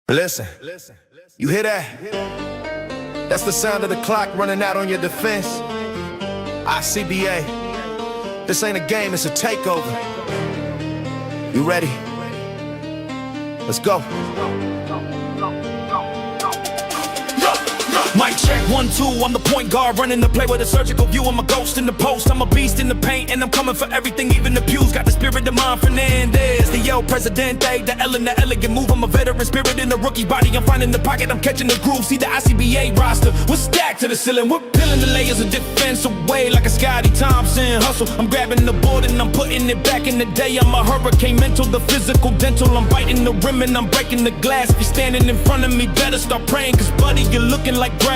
Listen, you hear that? That's the sound of the clock running out on your defense. Icba. This ain't a game, it's a takeover. You ready? Let's go. Mic check, 1, 2, I'm the point guard running the play with a surgical view. I'm a ghost in the post, I'm a beast in the paint, and I'm coming for everything, even the pews. Got the spirit of Mon Fernandez, the El Presidente, the L in the elegant move. I'm a veteran spirit in the rookie body. I'm finding the pocket, I'm catching the groove. See the Icba roster, we're stacked to the ceiling. We're peeling the layers of defense away like a Scotty Thompson hustle. I'm grabbing the board and I'm putting it back in the day. I'm a hurricane mental, the physical dental. I'm biting the rim and I'm breaking the glass. If you're standing in front of me, better start praying, cause buddy, you're looking like grass.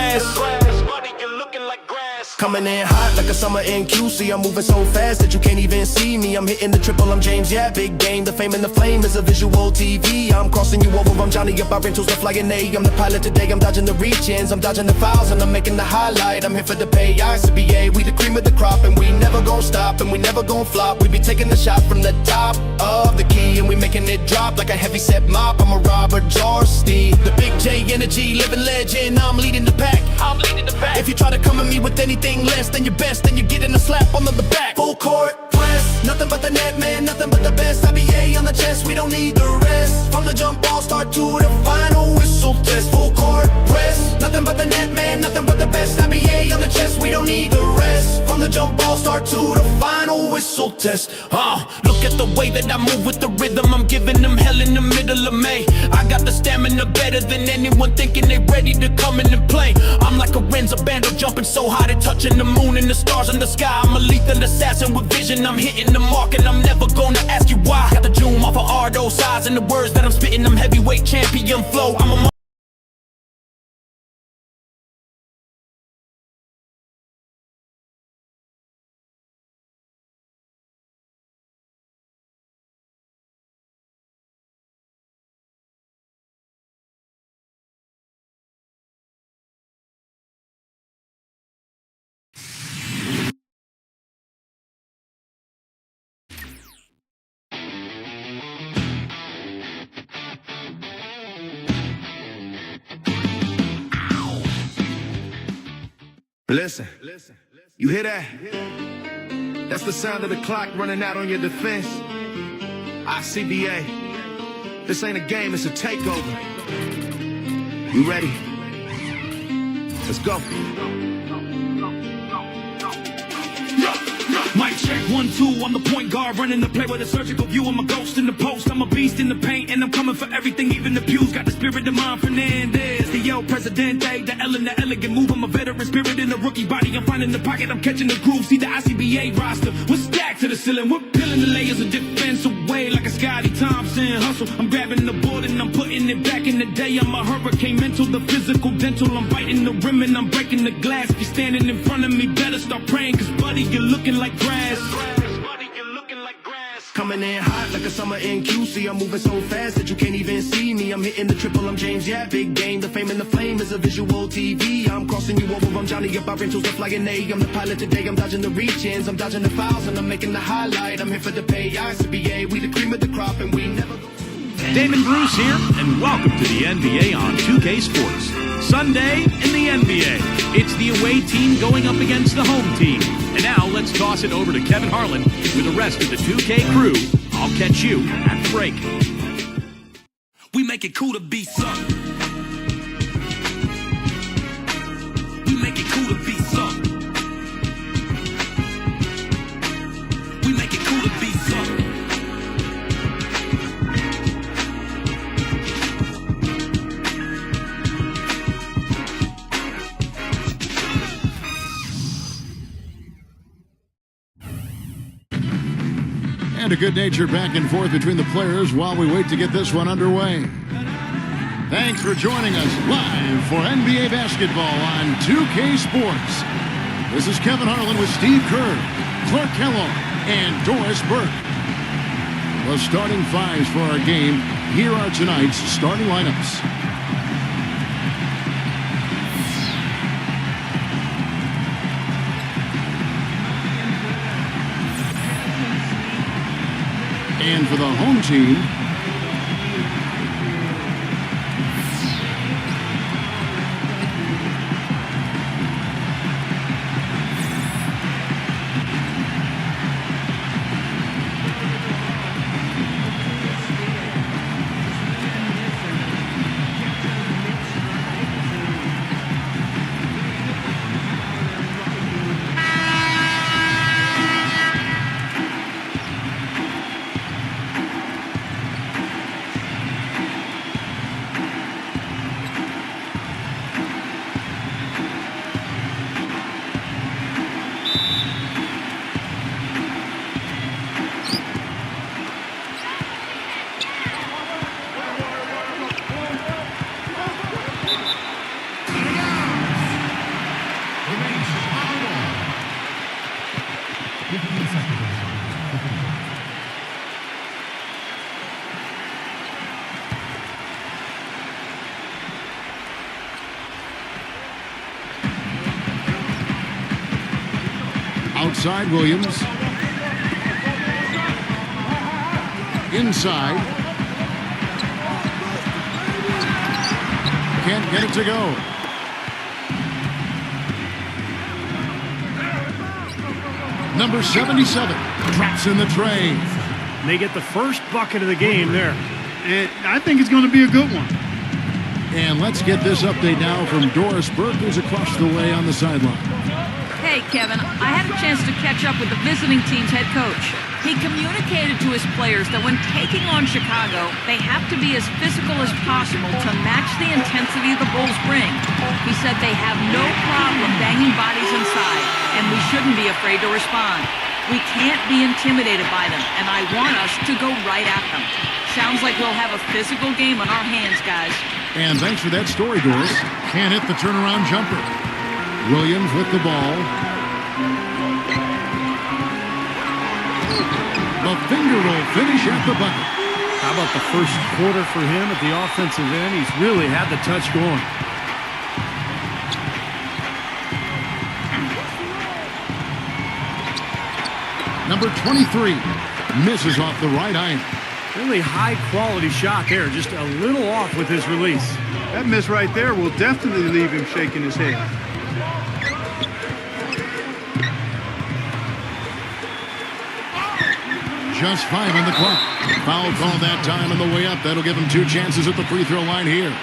Coming in hot like a summer in QC. I'm moving so fast that you can't even see me. I'm hitting the triple, I'm James, yeah, big game. The fame and the flame is a visual TV. I'm crossing you over, I'm Johnny up, our rentals are flying A. I'm the pilot today, I'm dodging the reach-ins, I'm dodging the fouls, and I'm making the highlight. I'm here for the pay, Icba. We the cream of the crop, and we never gon' stop, and we never gon' flop. We be taking the shot from the top of the key, and we making it drop like a heavy set mop. I'm a Robert Jarsty, the big J energy, living legend. I'm leading the pack, I'm leading the pack. If you try to come at me with anything less than your best, then you're getting a slap on the back. Full court press, nothing but the net, man, nothing but the best. IBA on the chest, we don't need the rest. From the jump ball start to the final whistle test. Full court press, nothing but the net, man, nothing but the best. IBA on the chest, we don't need the rest. From the jump ball start to the final whistle test. Look at the way that I move with the rhythm. I'm giving them hell in the middle of May. I got the stamina better than anyone thinking they ready to come in and play. I'm like a Renzo Bando jumping so high that touching the moon and the stars in the sky. I'm a lethal assassin with vision. I'm hitting the mark and I'm never gonna ask you why. Got the zoom off of Ardo size and the words that I'm spitting. I'm heavyweight champion flow. I'm a Listen, you hear that? That's the sound of the clock running out on your defense. Icba. This ain't a game, it's a takeover. You ready? Let's go. Mic check, 1, 2, I'm the point guard running the play with a surgical view. I'm a ghost in the post, I'm a beast in the paint, and I'm coming for everything, even the pews. Got the spirit of Mon Fernandez, the El Presidente, the L in the elegant move. I'm a veteran spirit in the rookie body. I'm finding the pocket, I'm catching the groove. See the Icba roster, we're stacked to the ceiling. We're peeling the layers of defense away like a Scotty Thompson hustle. I'm grabbing the board and I'm putting it back in the day. I'm a hurricane mental, the physical dental. I'm biting the rim and I'm breaking the glass. If you're standing in front of me, better start praying, cause buddy, you're looking like grass. Coming in hot like a summer in QC. I'm moving so fast that you can't even see me. I'm hitting the triple, I'm James, yeah, big game. The fame and the flame is a visual TV. I'm crossing you over, I'm Johnny up, our rentals are flying A. I'm the pilot today, I'm dodging the reach-ins, I'm dodging the fouls, and I'm making the highlight. I'm here for the pay, Icba. We the cream of the crop, and we never go. Damon Bruce here, and welcome to the NBA on 2K Sports. Sunday in the NBA. It's the away team going up against the home team. And now let's toss it over to Kevin Harlan with the rest of the 2K crew. I'll catch you at the break. We make it cool to be sucked. We make it cool to be sucked. We make it cool to be sucked. And a good-natured back and forth between the players while we wait to get this one underway. Thanks for joining us live for NBA basketball on 2K Sports. This is Kevin Harlan with Steve Kerr, Clark Kellogg, and Doris Burke. The starting fives for our game. Here are tonight's starting lineups. And for the home team, Outside Williams. Inside. Can't get it to go. Number 77 traps in the tray. They get the first bucket of the game there. And I think it's going to be a good one. And let's get this update now from Doris Burke, who's across the way on the sideline. Hey, Kevin, I had a chance to catch up with the visiting team's head coach. He communicated to his players that when taking on Chicago, they have to be as physical as possible to match the intensity the Bulls bring. He said they have no problem banging bodies inside, and we shouldn't be afraid to respond. We can't be intimidated by them, and I want us to go right at them. Sounds like we'll have a physical game on our hands, guys. And thanks for that story, Doris. Can't hit the turnaround jumper. Williams with the ball. The finger roll finish at the bucket. How about the first quarter for him at the offensive end? He's really had the touch going. Number 23 misses off the right iron. Really high-quality shot there, just a little off with his release. That miss right there will definitely leave him shaking his head. Just 5 on the clock. Foul call that time on the way up. That'll give him 2 chances at the free throw line here.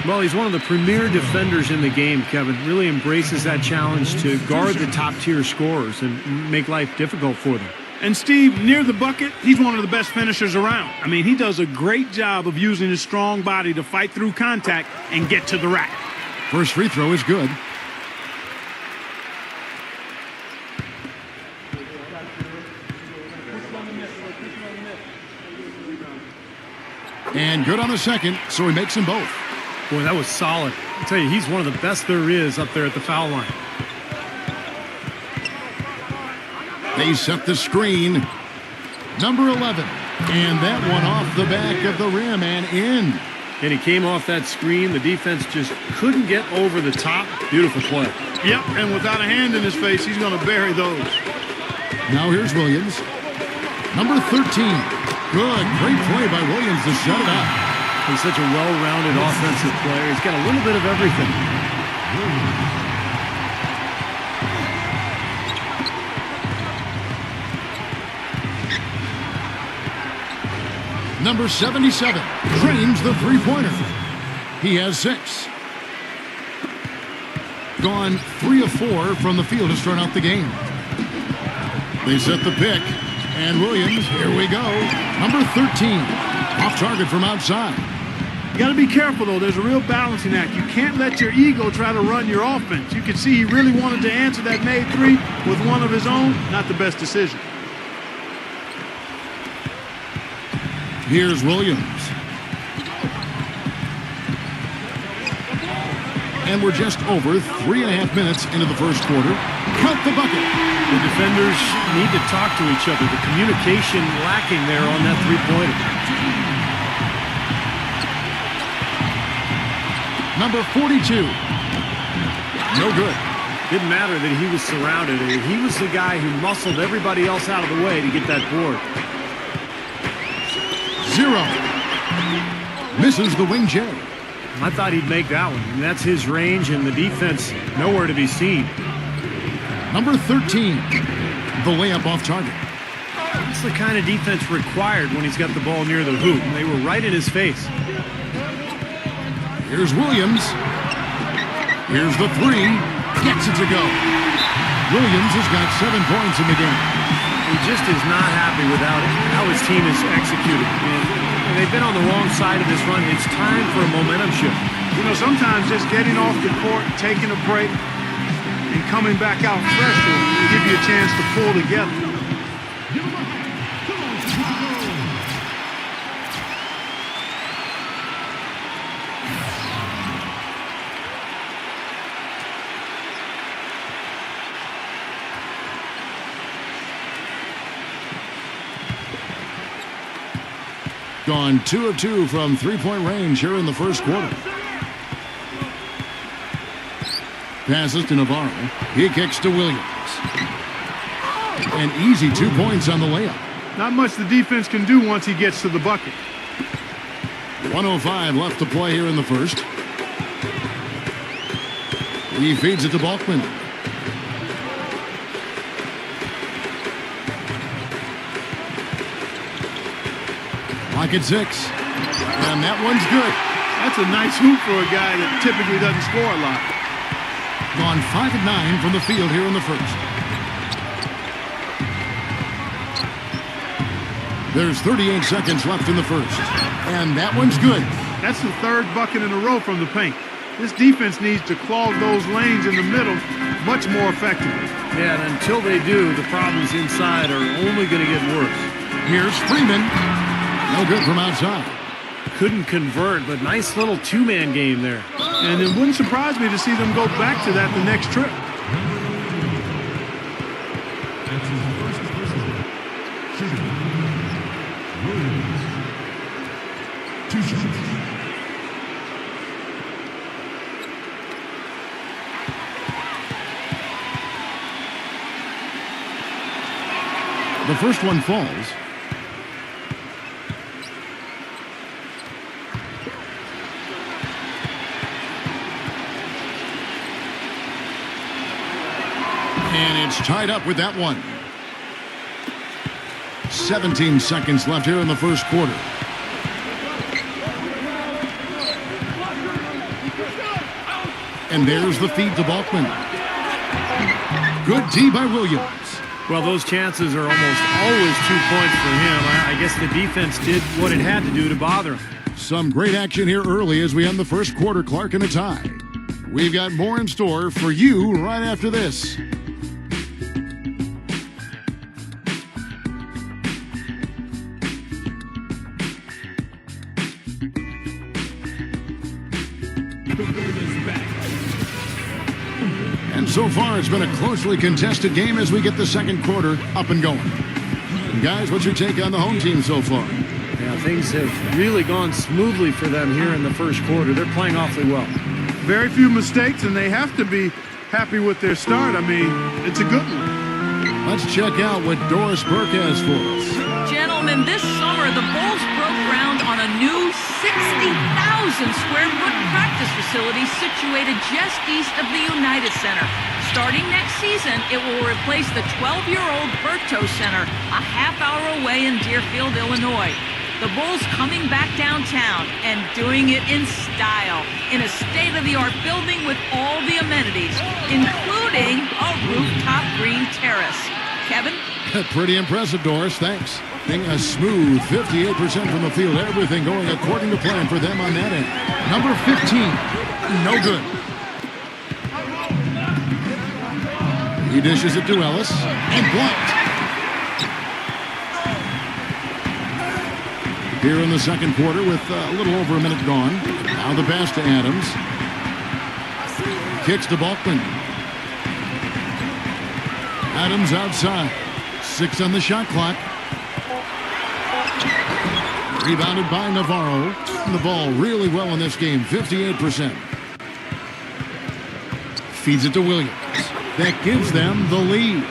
Well, he's one of the premier defenders in the game, Kevin. Really embraces that challenge to guard the top-tier scorers and make life difficult for them. And Steve, near the bucket, he's one of the best finishers around. I mean, he does a great job of using his strong body to fight through contact and get to the rack. First free throw is good. And good on the second, so he makes them both. Boy, that was solid. I tell you, he's one of the best there is up there at the foul line. They set the screen. Number 11. And that one off the back of the rim and in. And he came off that screen. The defense just couldn't get over the top. Beautiful play. Yep, and without a hand in his face, he's going to bury those. Now here's Williams. Number 13. Good. Great play by Williams to shut it up. He's such a well-rounded offensive player. He's got a little bit of everything. Number 77 drains the three-pointer. He has 6. Gone 3 of 4 from the field to start out the game. They set the pick. And Williams, here we go. Number 13, off target from outside. You got to be careful, though. There's a real balancing act. You can't let your ego try to run your offense. You can see he really wanted to answer that made 3 with one of his own. Not the best decision. Here's Williams. And we're just over 3.5 minutes into the first quarter. Count the bucket. The defenders need to talk to each other. The communication lacking there on that three-pointer. Number 42. No good. Didn't matter that he was surrounded. He was the guy who muscled everybody else out of the way to get that board. 0. Misses the wing J. I thought he'd make that one. And that's his range, and the defense nowhere to be seen. Number 13, the layup off target. That's the kind of defense required when he's got the ball near the hoop. They were right in his face. Here's Williams. Here's the 3. Gets it to go. Williams has got 7 points in the game. He just is not happy with how his team is executed. And they've been on the wrong side of this run. It's time for a momentum shift. You know, sometimes just getting off the court, taking a break, and coming back out fresh will give you a chance to pull together. Gone 2 of 2 from three-point range here in the first quarter. Passes to Navarro. He kicks to Williams. An easy 2 points on the layup. Not much the defense can do once he gets to the bucket. 1:05 left to play here in the first. He feeds it to Balkman. Lock at 6. And that one's good. That's a nice hoop for a guy that typically doesn't score a lot. Gone 5 of 9 from the field here in the first. There's 38 seconds left in the first. And that one's good. That's the third bucket in a row from the paint. This defense needs to clog those lanes in the middle much more effectively. Yeah, and until they do, the problems inside are only going to get worse. Here's Freeman. No good from outside. Couldn't convert, but nice little two-man game there. And it wouldn't surprise me to see them go back to that the next trip. The first one falls. And it's tied up with that one. 17 seconds left here in the first quarter. And there's the feed to Balkman. Good D by Williams. Well, those chances are almost always 2 points for him. I guess the defense did what it had to do to bother him. Some great action here early as we end the first quarter. Clark in a tie. We've got more in store for you right after this. And so far, it's been a closely contested game as we get the second quarter up and going. And guys, what's your take on the home team so far? Yeah, things have really gone smoothly for them here in the first quarter. They're playing awfully well. Very few mistakes, and they have to be happy with their start. I mean, it's a good one. Let's check out what Doris Burke has for us. Gentlemen, this summer the Bulls broke ground on a new 60,000 square foot practice facility situated just east of the United Center. Starting next season, it will replace the 12-year-old Berto Center, a half-hour away in Deerfield, Illinois. The Bulls coming back downtown and doing it in style, in a state-of-the-art building with all the amenities, including a rooftop green terrace. Kevin? Pretty impressive, Doris. Thanks. A smooth 58% from the field. Everything going according to plan for them on that end. Number 15, no good. He dishes it to Ellis and blocked. Here in the second quarter with a little over a minute gone. Now the pass to Adams. Kicks to Balkman. Adams outside. 6 on the shot clock. Rebounded by Navarro. And the ball really well in this game, 58%. Feeds it to Williams. That gives them the lead.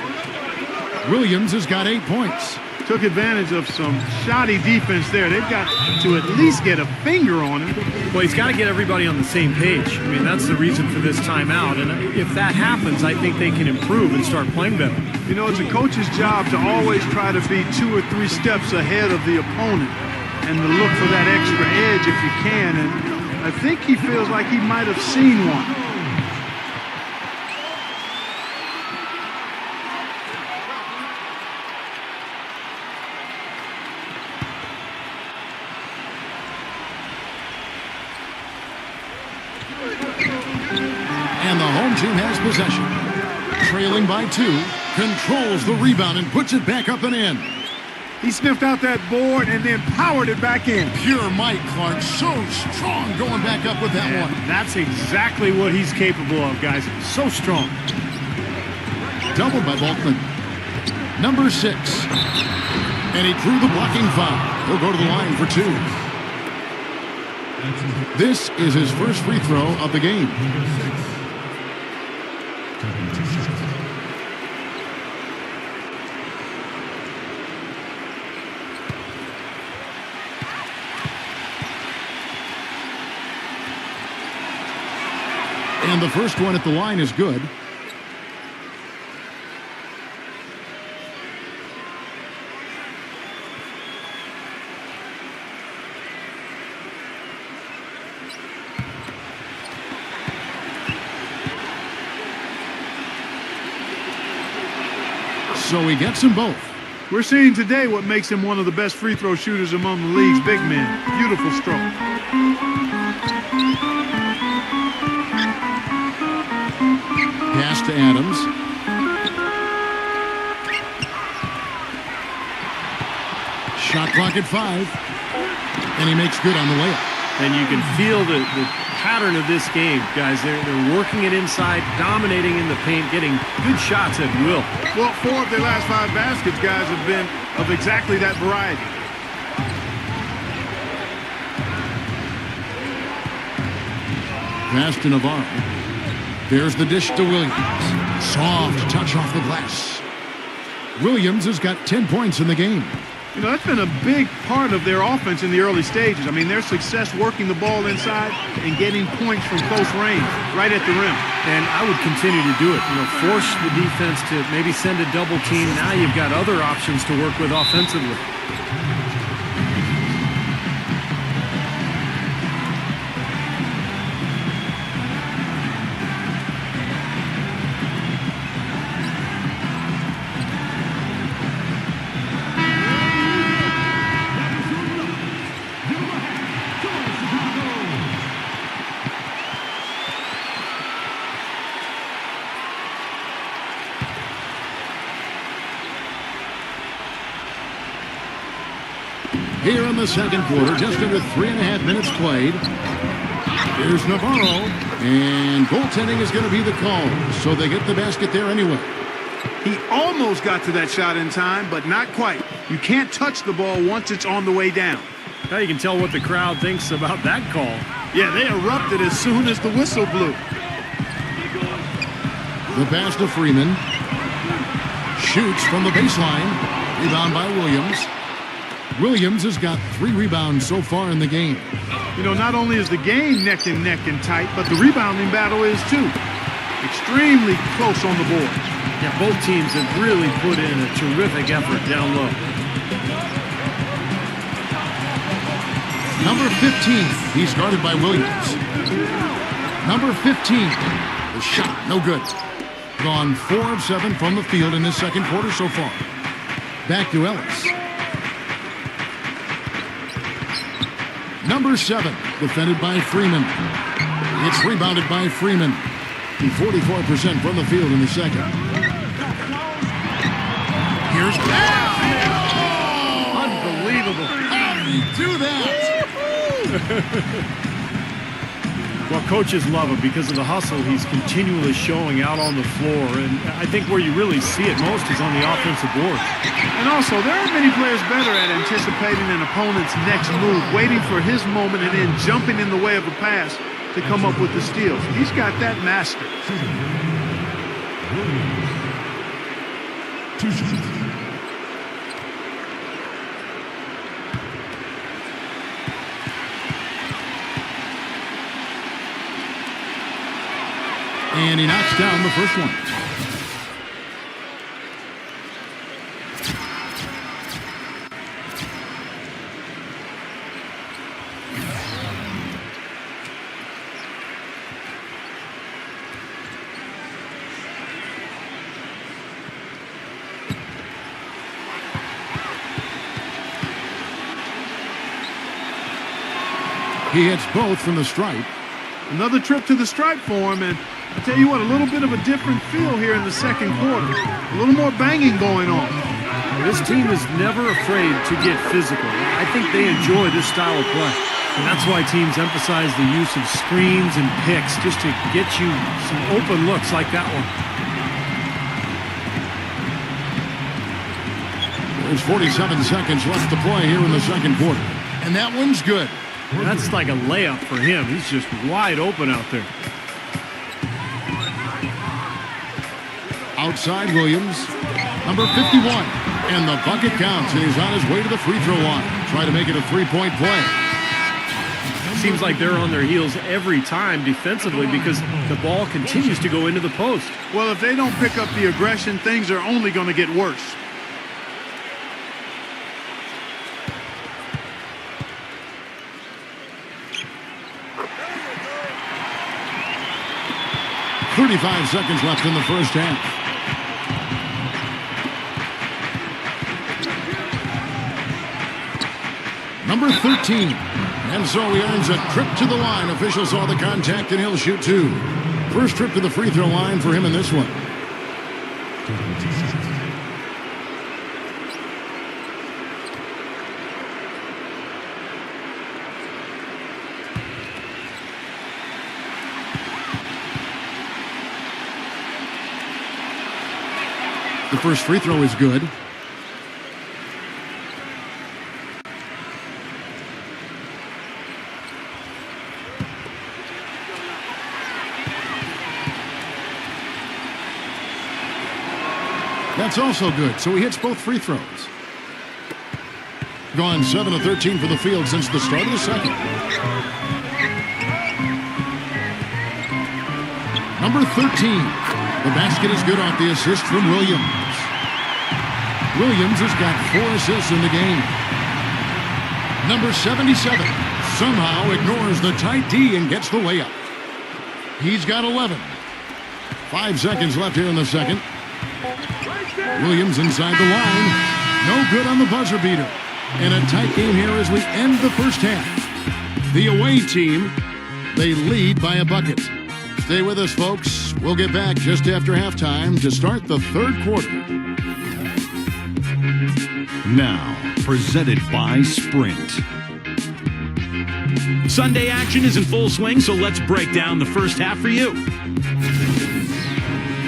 Williams has got 8 points. Took advantage of some shoddy defense there. They've got to at least get a finger on him. Well, he's got to get everybody on the same page. I mean, that's the reason for this timeout. And if that happens, I think they can improve and start playing better. You know, it's a coach's job to always try to be 2 or 3 steps ahead of the opponent and to look for that extra edge if you can. And I think he feels like he might have seen one. And the home team has possession. Trailing by 2, controls the rebound and puts it back up and in. He sniffed out that board and then powered it back in. Pure might, Clark. So strong going back up with that one. That's exactly what he's capable of, guys. So strong. Doubled by Balkman. Number 6. And he drew the blocking foul. He'll go to the line for 2. This is his first free throw of the game. And the first one at the line is good. So he gets them both. We're seeing today what makes him one of the best free throw shooters among the league's big men. Beautiful stroke. Pass to Adams. Shot clock at 5. And he makes good on the layup. And you can feel the pattern of this game, guys. They're working it inside, dominating in the paint, getting good shots at will. Well, 4 of their last 5 baskets, guys, have been of exactly that variety. Pass to Navarro. There's the dish to Williams. Soft touch off the glass. Williams has got 10 points in the game. You know, that's been a big part of their offense in the early stages. I mean, their success working the ball inside and getting points from close range, right at the rim. And I would continue to do it. You know, force the defense to maybe send a double team. Now you've got other options to work with offensively. Here in the second quarter, just under 3.5 minutes played. Here's Navarro, and goaltending is going to be the call, so they get the basket there anyway. He almost got to that shot in time, but not quite. You can't touch the ball once it's on the way down. Now you can tell what the crowd thinks about that call. Yeah, they erupted as soon as the whistle blew. The pass to Freeman. Shoots from the baseline. Rebound by Williams. Williams has got 3 rebounds so far in the game. You know, not only is the game neck and tight, but the rebounding battle is too. Extremely close on the board. Yeah, both teams have really put in a terrific effort down low. Number 15, he's guarded by Williams. Number 15, the shot, no good. Gone 4 of 7 from the field in this second quarter so far. Back to Ellis. Number 7, defended by Freeman. It's rebounded by Freeman. 44% from the field in the second. Here's Unbelievable. How did he do that? Well, coaches love him because of the hustle he's continually showing out on the floor. And I think where you really see it most is on the offensive board. And also, there are many players better at anticipating an opponent's next move, waiting for his moment and then jumping in the way of a pass to come up with the steals. He's got that mastered. And he knocks down the first one. He hits both from the stripe. Another trip to the stripe for him, and I tell you what, a little bit of a different feel here in the second quarter. A little more banging going on. This team is never afraid to get physical. I think they enjoy this style of play. And that's why teams emphasize the use of screens and picks just to get you some open looks like that one. There's 47 seconds left to play here in the second quarter. And that one's good. And that's like a layup for him. He's just wide open out there. Outside Williams, number 51. And the bucket counts, and he's on his way to the free throw line. Try to make it a 3-point play. seems like they're on their heels every time defensively because the ball continues to go into the post. Well, if they don't pick up the aggression, things are only going to get worse. .35 seconds left in the first half. Number 13. And so he earns a trip to the line. Officials saw the contact and he'll shoot two. First trip to the free throw line for him in this one. The first free throw is good. That's also good, so he hits both free throws. Gone 7 of 13 for the field since the start of the second. Number 13. The basket is good off the assist from Williams. Williams has got 4 assists in the game. Number 77 somehow ignores the tight D and gets the layup. He's got 11. 5 seconds left here in the second. Williams inside the line. No good on the buzzer beater. And a tight game here as we end the first half. The away team, they lead by a bucket. Stay with us, folks. We'll get back just after halftime to start the third quarter. Now, presented by Sprint. Sunday action is in full swing, so let's break down the first half for you.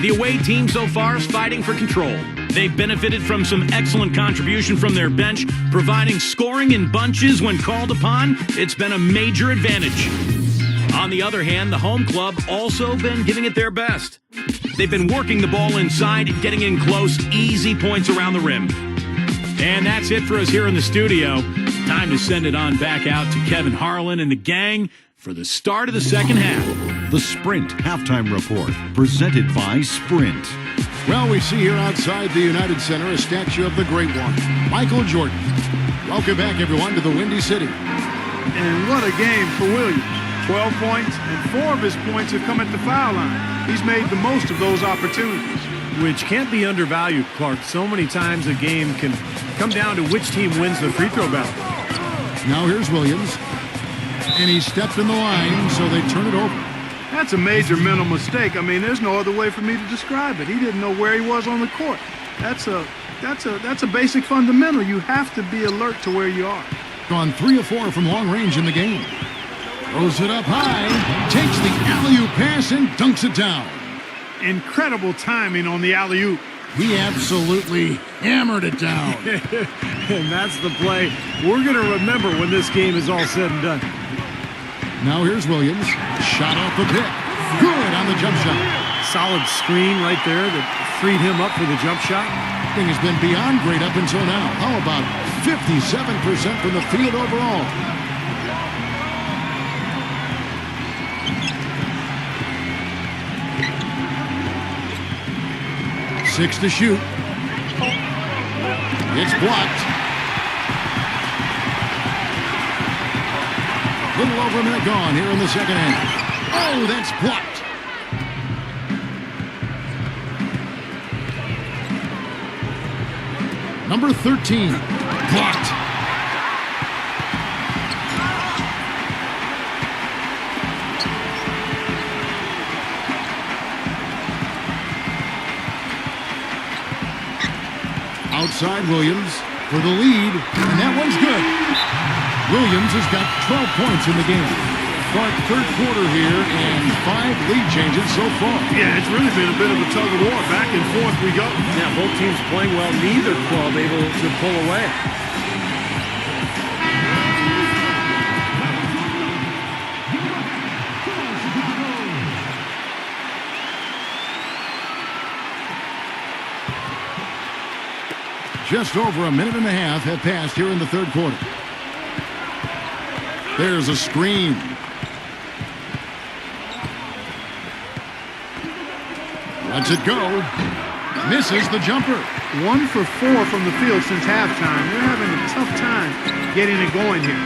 The away team so far is fighting for control. They've benefited from some excellent contribution from their bench, providing scoring in bunches when called upon. It's been a major advantage. On the other hand, the home club also been giving it their best. They've been working the ball inside, getting in close, easy points around the rim. And that's it for us here in the studio. Time to send it on back out to Kevin Harlan and the gang for the start of the second half. The Sprint Halftime Report, presented by Sprint. Well, we see here outside the United Center a statue of the great one, Michael Jordan. Welcome back, everyone, to the Windy City. And what a game for Williams. 12 points, and 4 of his points have come at the foul line. He's made the most of those opportunities. Which can't be undervalued, Clark. So many times a game can come down to which team wins the free throw battle. Now here's Williams. And he stepped in the line, so they turn it over. That's a major mental mistake. I mean, there's no other way for me to describe it. He didn't know where he was on the court. That's a basic fundamental. You have to be alert to where you are. Gone 3 of 4 from long range in the game. Throws it up high, takes the alley-oop pass and dunks it down. Incredible timing on the alley-oop. He absolutely hammered it down. And that's the play we're going to remember when this game is all said and done. Now here's Williams. Shot off the pick. Good on the jump shot. Solid screen right there that freed him up for the jump shot. Thing has been beyond great up until now. How about 57% from the field overall? Six to shoot. It's blocked. Little over a minute gone here in the second half. Oh, that's blocked. Number 13, blocked. Outside Williams for the lead, and that one's good. Williams has got 12 points in the game. Clark, third quarter here, and 5 lead changes so far. Yeah, it's really been a bit of a tug of war. Back and forth we go. Yeah, both teams playing well. Neither club able to pull away. Just over a minute and a half have passed here in the third quarter. There's a screen. Lets it go. Misses the jumper. 1 for 4 from the field since halftime. They're having a tough time getting it going here.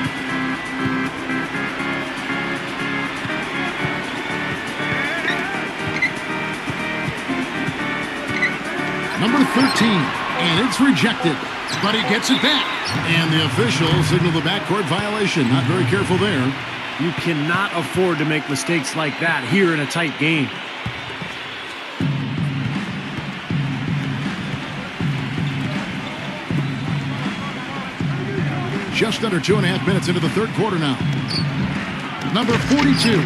Number 13, and it's rejected, but he gets it back. And the official signaled the backcourt violation. Not very careful there. You cannot afford to make mistakes like that here in a tight game. Just under 2.5 minutes into the third quarter now. Number 42,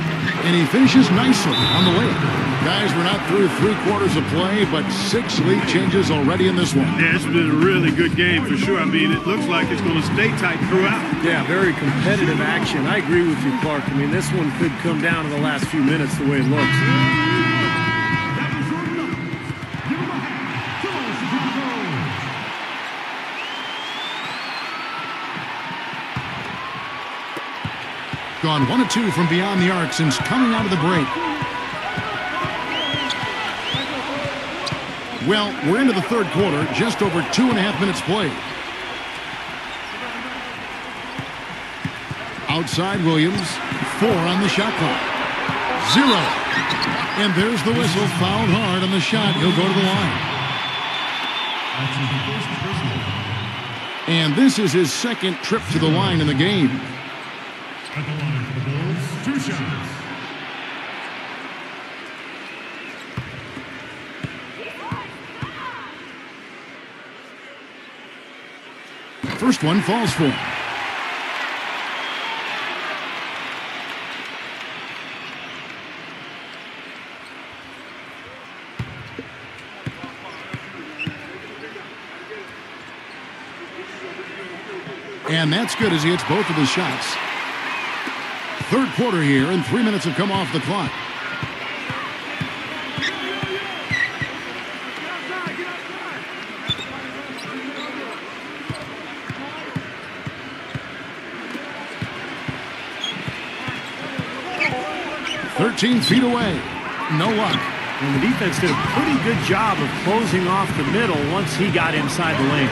and he finishes nicely on the layup. Guys, we're not through 3 quarters of play, but 6 lead changes already in this one. Yeah, it's been a really good game for sure. I mean, it looks like it's going to stay tight throughout. Yeah, very competitive action. I agree with you, Clark. I mean, this one could come down to the last few minutes the way it looks. Gone 1 of 2 from beyond the arc since coming out of the break. Well, we're into the third quarter, just over 2.5 minutes played. Outside Williams, 4 on the shot clock. 0. And there's the whistle, fouled hard on the shot. He'll go to the line. And this is his second trip to the line in the game. At the line for the Bulls, 2 shots. First one falls for him. And that's good as he hits both of his shots. Third quarter here, and 3 minutes have come off the clock. Feet away. No luck. And the defense did a pretty good job of closing off the middle once he got inside the lane.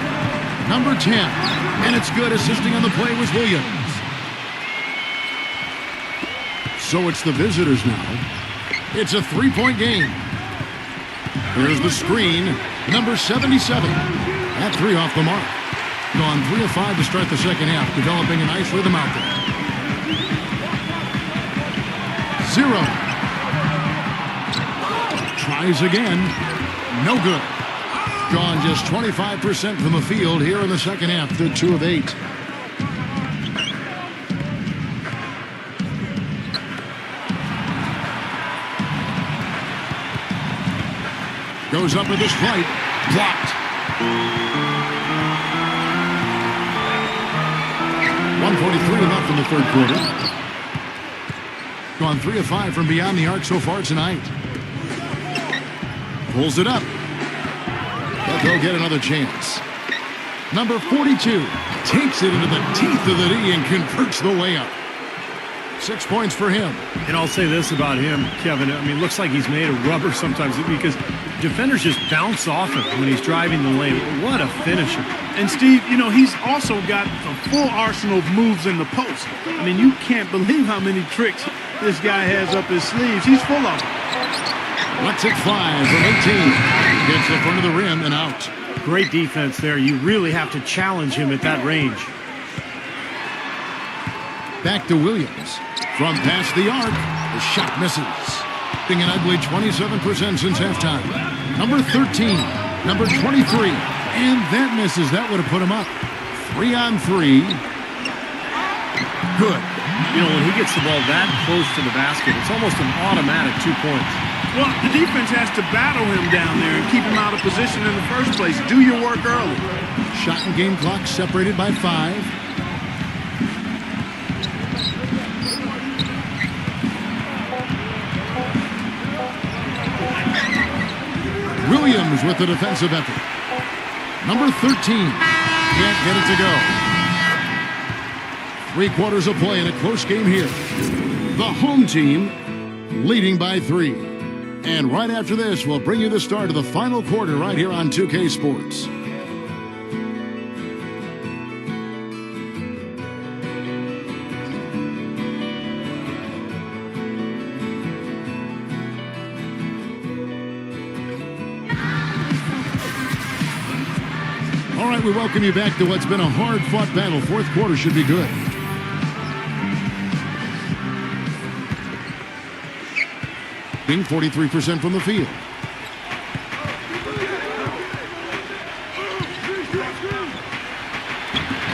Number 10. And it's good. Assisting on the play was Williams. So it's the visitors now. It's a 3-point game. Here's the screen. Number 77. That 3 off the mark. Gone 3 of 5 to start the second half. Developing a nice rhythm out there. 0. Tries again. No good. Gone just 25% from the field here in the second half. They're 2 of 8. Goes up with this flight. Blocked. 1:43 left in the third quarter. Gone 3 of 5 from beyond the arc so far tonight. Pulls it up. But they'll get another chance. Number 42 takes it into the teeth of the D and converts the layup. 6 points for him. And I'll say this about him, Kevin. I mean, it looks like he's made of rubber sometimes because defenders just bounce off him when he's driving the lane. What a finisher. And Steve, you know, he's also got a full arsenal of moves in the post. I mean, you can't believe how many tricks this guy has up his sleeves. He's full of them. Let's hit 5 from 18. Gets the front of the rim and out. Great defense there. You really have to challenge him at that range. Back to Williams. From past the arc, the shot misses. Being an ugly 27% since halftime. Number 13, number 23, and that misses. That would have put him up. 3 on 3. Good. You know, when he gets the ball that close to the basket, it's almost an automatic 2 points. Well, the defense has to battle him down there and keep him out of position in the first place. Do your work early. Shot and game clock separated by 5. Williams with the defensive effort. Number 13 can't get it to go. 3 quarters of play in a close game here. The home team leading by 3. And right after this, we'll bring you the start of the final quarter right here on 2K Sports. All right, we welcome you back to what's been a hard-fought battle. Fourth quarter should be good. Being 43% from the field.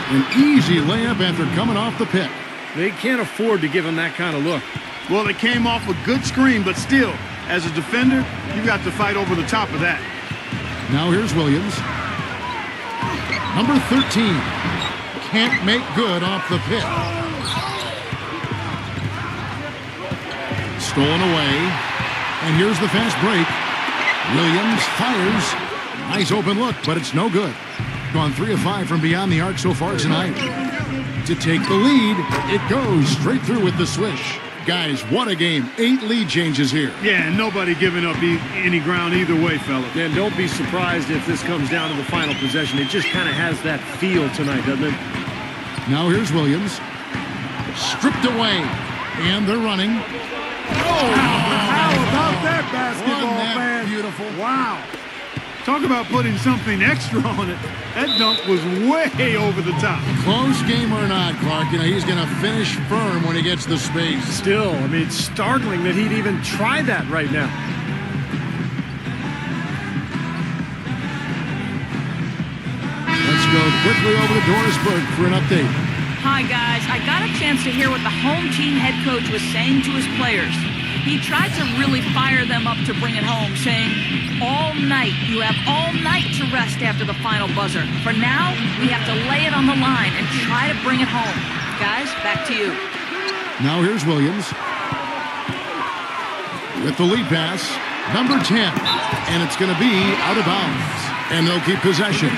An easy layup after coming off the pick. They can't afford to give him that kind of look. Well, it came off a good screen, but still, as a defender, you got to fight over the top of that. Now here's Williams. Number 13. Can't make good off the pick. Stolen away. And here's the fast break. Williams fires. Nice open look, but it's no good. Gone 3 of 5 from beyond the arc so far tonight. To take the lead, it goes straight through with the swish. Guys, what a game. 8 lead changes here. Yeah, and nobody giving up any ground either way, fella. And don't be surprised if this comes down to the final possession. It just kind of has that feel tonight, doesn't it? Now here's Williams. Stripped away. And they're running. Oh, how about that basketball, man? Beautiful. Wow. Talk about putting something extra on it. That dunk was way over the top. Close game or not, Clark, you know, he's going to finish firm when he gets the space. Still, I mean, it's startling that he'd even try that right now. Let's go quickly over to Doris Burke for an update. Hi, guys. I got a chance to hear what the home team head coach was saying to his players. He tried to really fire them up to bring it home, saying, all night, you have all night to rest after the final buzzer. For now, we have to lay it on the line and try to bring it home. Guys, back to you. Now here's Williams. With the lead pass, number 10. And it's going to be out of bounds. And they'll keep possession.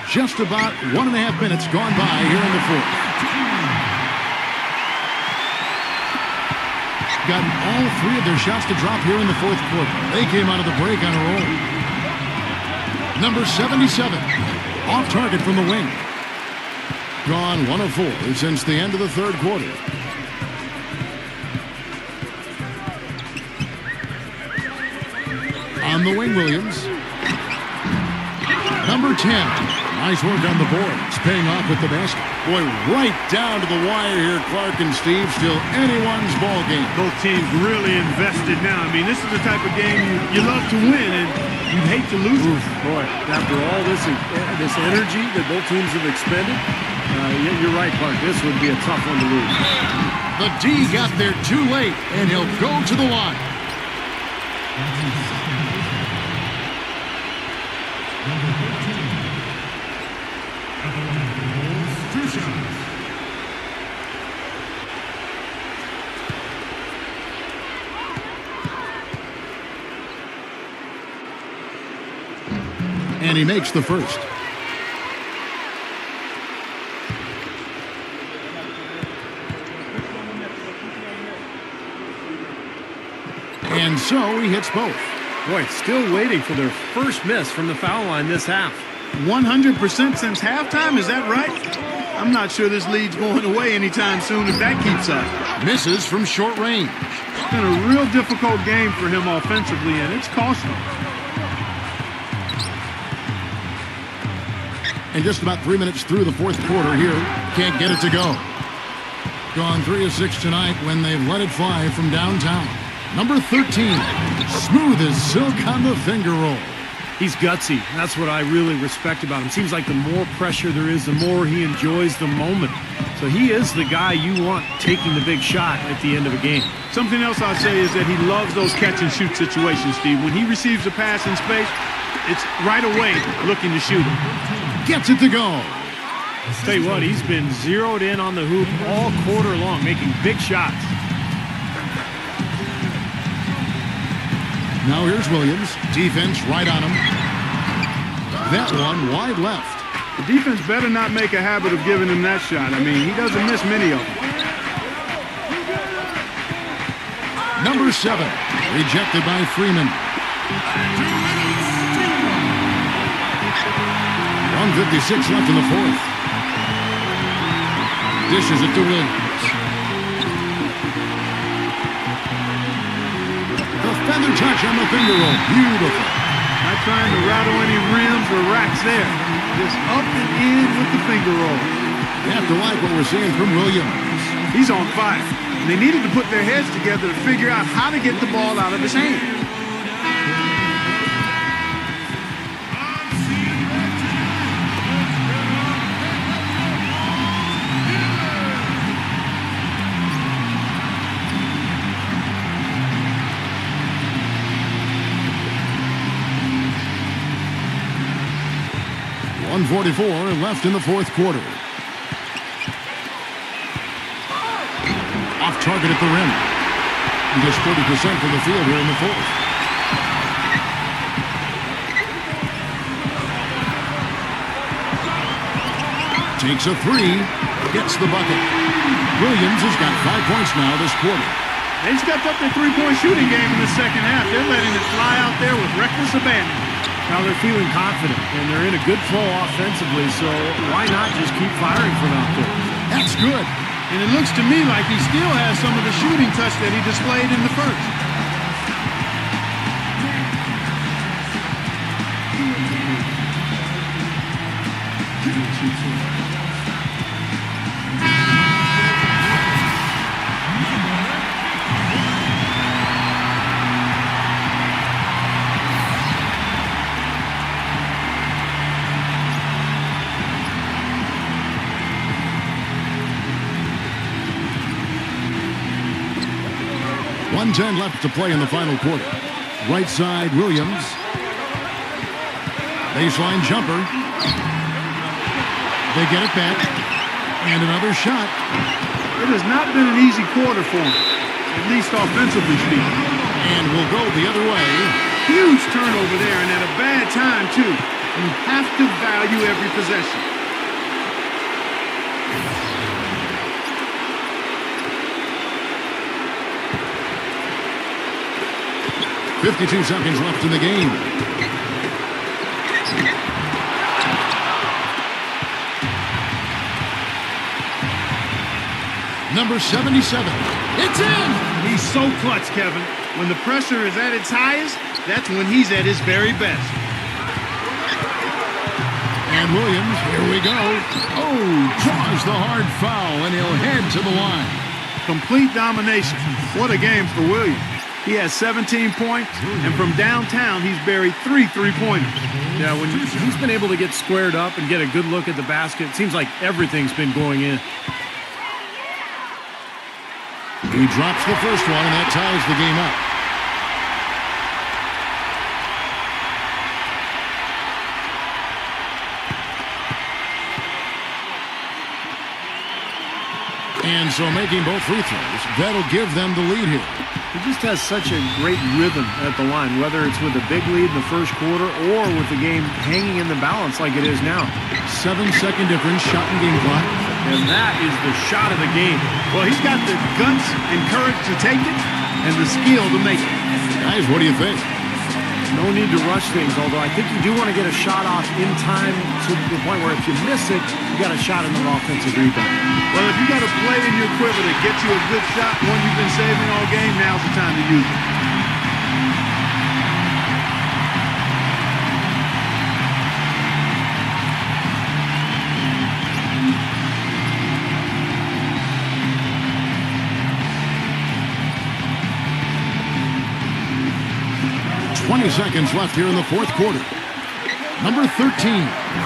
Just about 1.5 minutes gone by here in the fourth. Gotten all 3 of their shots to drop here in the fourth quarter. They came out of the break on a roll. Number 77, off target from the wing. Gone 1 of 4 since the end of the third quarter. On the wing, Williams. Number 10. Nice work on the boards, paying off with the basket. Boy, right down to the wire here, Clark and Steve. Still anyone's ball game. Both teams really invested now. I mean, this is the type of game you love to win, and you hate to lose it. Boy, after all this energy that both teams have expended, you're right, Clark. This would be a tough one to lose. The D got there too late, and he'll go to the line. And he makes the first. And so he hits both. Boy, still waiting for their first miss from the foul line this half. 100% since halftime, is that right? I'm not sure this lead's going away anytime soon if that keeps up. Misses from short range. It's been a real difficult game for him offensively, and it's costly. And just about 3 minutes through the fourth quarter here. Can't get it to go. Gone 3 of 6 tonight when they've let it fly from downtown. Number 13. Smooth as silk on the finger roll. He's gutsy. That's what I really respect about him. Seems like the more pressure there is, the more he enjoys the moment. So he is the guy you want taking the big shot at the end of a game. Something else I'll say is that he loves those catch-and-shoot situations, Steve. When he receives a pass in space, it's right away looking to shoot it. Gets it to go. Tell you what, he's been zeroed in on the hoop all quarter long, making big shots. Now here's Williams. Defense right on him. That one wide left. The defense better not make a habit of giving him that shot. I mean, he doesn't miss many of them. Number 7, rejected by Freeman. 1:56 left in the fourth. Dishes it to Williams. The feather touch on the finger roll. Beautiful. Not trying to rattle any rims or racks there. Just up and in with the finger roll. You have to like what we're seeing from Williams. He's on fire. And they needed to put their heads together to figure out how to get the ball out of his hand. .144 left in the fourth quarter. Off target at the rim. Just 30% from the field here in the fourth. Takes a three. Gets the bucket. Williams has got 5 points now this quarter. They stepped up their three-point shooting game in the second half. They're letting it fly out there with reckless abandon. Now they're feeling confident, and they're in a good flow offensively, so why not just keep firing from out there? That's good. And it looks to me like he still has some of the shooting touch that he displayed in the first. .110 left to play in the final quarter. Right side, Williams. Baseline jumper. They get it back. And another shot. It has not been an easy quarter for him, at least offensively speaking. And we'll go the other way. Huge turnover there, and at a bad time, too. You have to value every possession. .52 seconds left in the game. Number 77. It's in! He's so clutch, Kevin. When the pressure is at its highest, that's when he's at his very best. And Williams, here we go. Oh, draws the hard foul, and he'll head to the line. Complete domination. What a game for Williams. He has 17 points, and from downtown, he's buried 3 3-pointers. Yeah, when he's been able to get squared up and get a good look at the basket, it seems like everything's been going in. He drops the first one, and that ties the game up. And so making both free throws, that'll give them the lead here. He just has such a great rhythm at the line, whether it's with a big lead in the first quarter or with the game hanging in the balance like it is now. 7-second difference, shot and game clock. And that is the shot of the game. Well, he's got the guts and courage to take it and the skill to make it. Guys, what do you think? No need to rush things, although I think you do want to get a shot off in time to the point where if you miss it, you got a shot in the offensive rebound. Well, if you got a play in your quiver to get you a good shot, one you've been saving all game, now's the time to use it. Seconds left here in the fourth quarter. Number 13.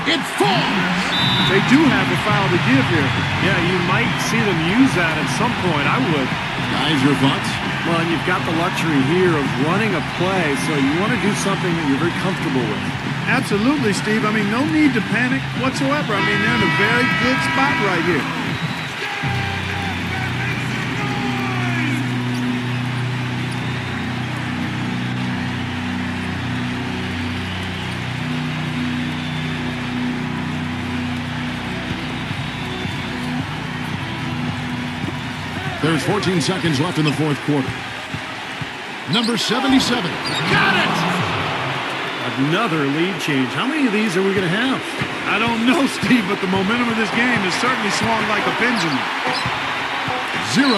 It falls! They do have a foul to give here. Yeah, you might see them use that at some point. I would. Guys, your thoughts? Well, and you've got the luxury here of running a play, so you want to do something that you're very comfortable with. Absolutely, Steve. I mean, no need to panic whatsoever. I mean, they're in a very good spot right here. There's 14 seconds left in the fourth quarter. Number 77. Got it! Another lead change. How many of these are we going to have? I don't know, Steve, but the momentum of this game has certainly swung like a pendulum. 0.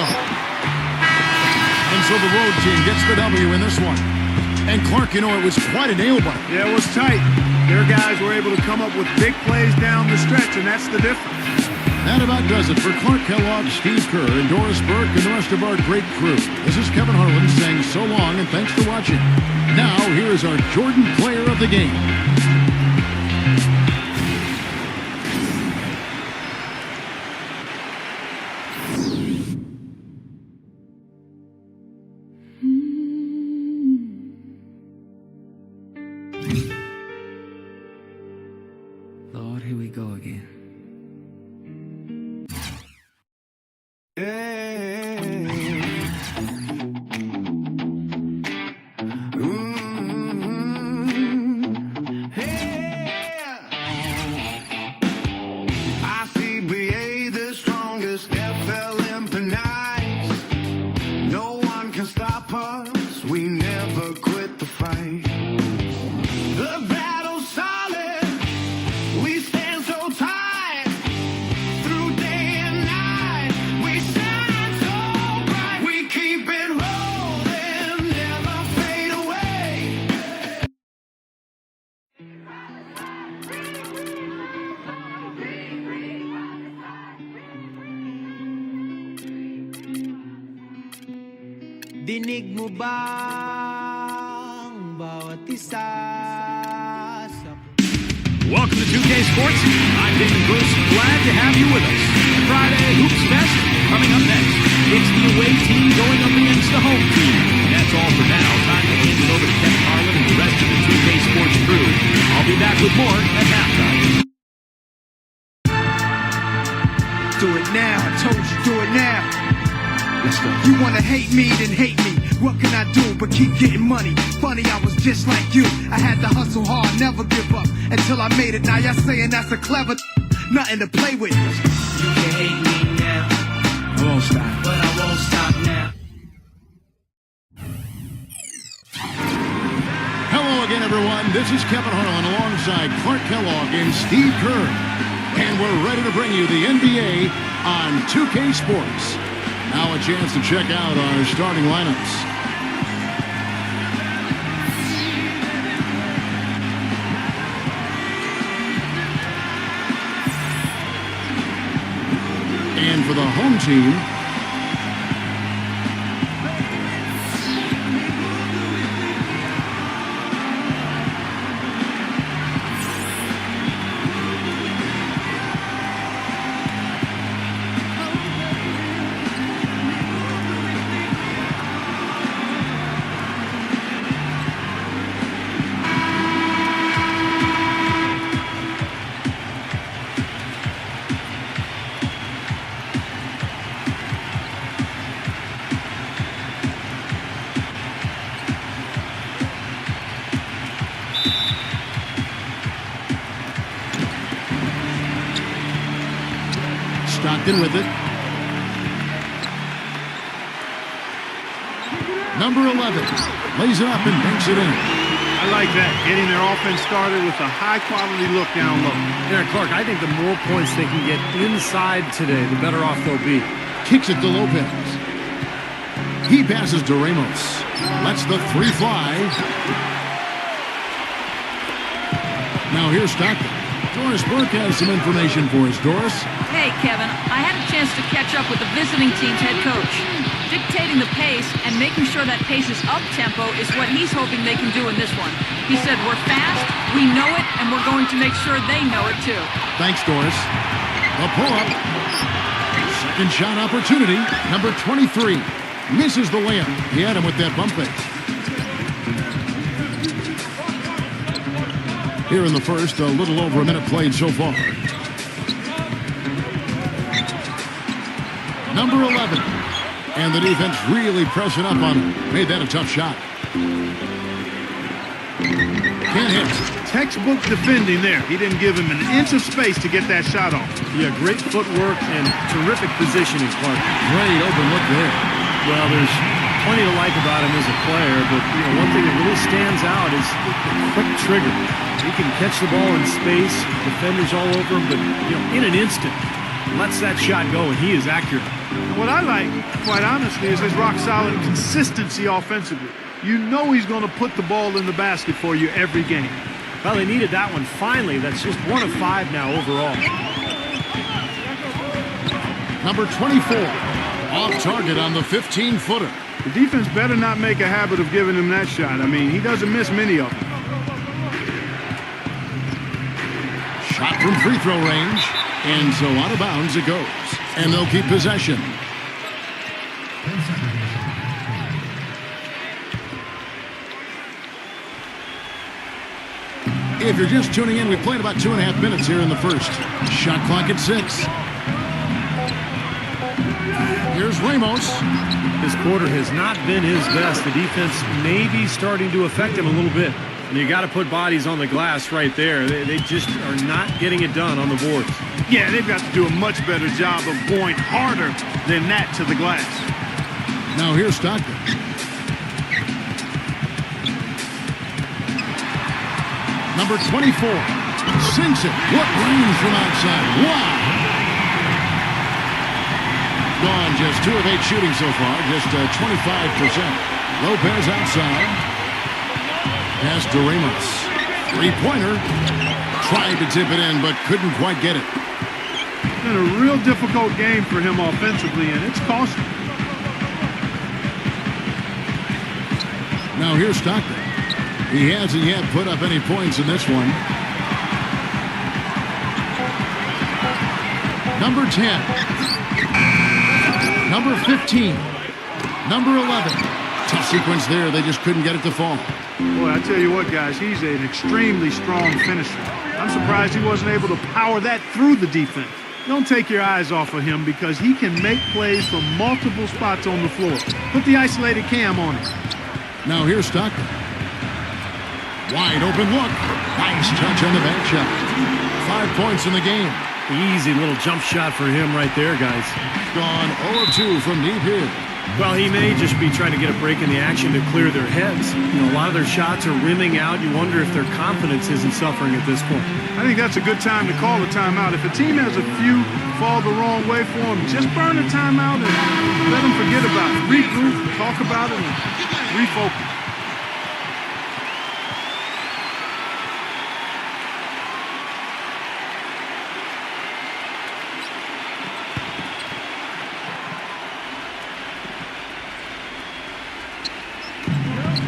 And so the road team gets the W in this one. And Clark, you know, it was quite a nail-biter. Yeah, it was tight. Their guys were able to come up with big plays down the stretch, and that's the difference. That about does it for Clark Kellogg, Steve Kerr, and Doris Burke, and the rest of our great crew. This is Kevin Harlan saying so long and thanks for watching. Now, here is our Jordan player of the game. Lord, here we go again. Dinig mo bang bawat isa sa... Welcome to 2K Sports. I'm David Bruce. Glad to have you with us. Friday Hoops Fest coming up next. It's the away team going up against the home team. That's all for now. Time to hand it over to Kevin Harlan and the rest of the 2K Sports crew. I'll be back with more at halftime. Do it now, I told you, do it now. Let's go. You wanna hate me, then hate me. What can I do but keep getting money? Funny, I was just like you. I had to hustle hard, never give up until I made it. Now y'all saying that's a clever nothing to play with. You can hate me now. I won't stop. But I won't stop now. Hello again, everyone. This is Kevin Harlan alongside Clark Kellogg and Steve Kerr. And we're ready to bring you the NBA on 2K Sports. Now a chance to check out our starting lineups. And for the home team, Stockton with it. Number 11 lays it up and banks it in. I like that, getting their offense started with a high-quality look down low. Yeah, Clark, I think the more points they can get inside today, the better off they'll be. Kicks it to Lopez. He passes to Ramos. Lets the three fly. Now here's Stockton. Doris Burke has some information for us. Doris? Hey, Kevin, I had a chance to catch up with the visiting team's head coach. Dictating the pace and making sure that pace is up-tempo is what he's hoping they can do in this one. He said, we're fast, we know it, and we're going to make sure they know it too. Thanks, Doris. A pull-up. Second shot opportunity. Number 23 misses the layup. He had him with that bump fake. Here in the first, a little over a minute played so far. Number 11. And the defense really pressing up on him. Made that a tough shot. Can't hit. Textbook defending there. He didn't give him an inch of space to get that shot off. Yeah, great footwork and terrific positioning, Clark. Great open look there. Well, there's plenty to like about him as a player, but one thing that really stands out is the quick trigger. He can catch the ball in space, defenders all over him, but in an instant, lets that shot go, and he is accurate. And what I like, quite honestly, is his rock-solid consistency offensively. You know he's going to put the ball in the basket for you every game. Well, they needed that one finally. That's just 1 of 5 now overall. Number 24, off target on the 15-footer. The defense better not make a habit of giving him that shot. I mean, he doesn't miss many of them. Shot from free throw range, and so out of bounds it goes. And they'll keep possession. If you're just tuning in, we played about 2.5 minutes here in the first. Shot clock at 6. Here's Ramos. This quarter has not been his best. The defense may be starting to affect him a little bit. And you got to put bodies on the glass right there. They just are not getting it done on the boards. Yeah, they've got to do a much better job of going harder than that to the glass. Now here's Stockton. Number 24 sinks it. What range from outside. Wow. Gone just 2 of 8 shooting so far. Just 25%. Lopez outside. Pass to Ramos. Three-pointer. Tried to tip it in, but couldn't quite get it. It's been a real difficult game for him offensively, and it's costing. Now here's Stockton. He hasn't yet put up any points in this one. Number 10. Number 15. Number 11. Tough sequence there. They just couldn't get it to fall. Boy, I tell you what, guys, he's an extremely strong finisher. I'm surprised he wasn't able to power that through the defense. Don't take your eyes off of him because he can make plays from multiple spots on the floor. Put the isolated cam on him. Now here's Stockton. Wide open look. Nice touch on the back shot. 5 points in the game. Easy little jump shot for him right there, guys. Gone 0 of 2 from deep here. Well, he may just be trying to get a break in the action to clear their heads. A lot of their shots are rimming out. You wonder if their confidence isn't suffering at this point. I think that's a good time to call a timeout. If a team has a few fall the wrong way for them, just burn a timeout and let them forget about it. Regroup, talk about it, and refocus.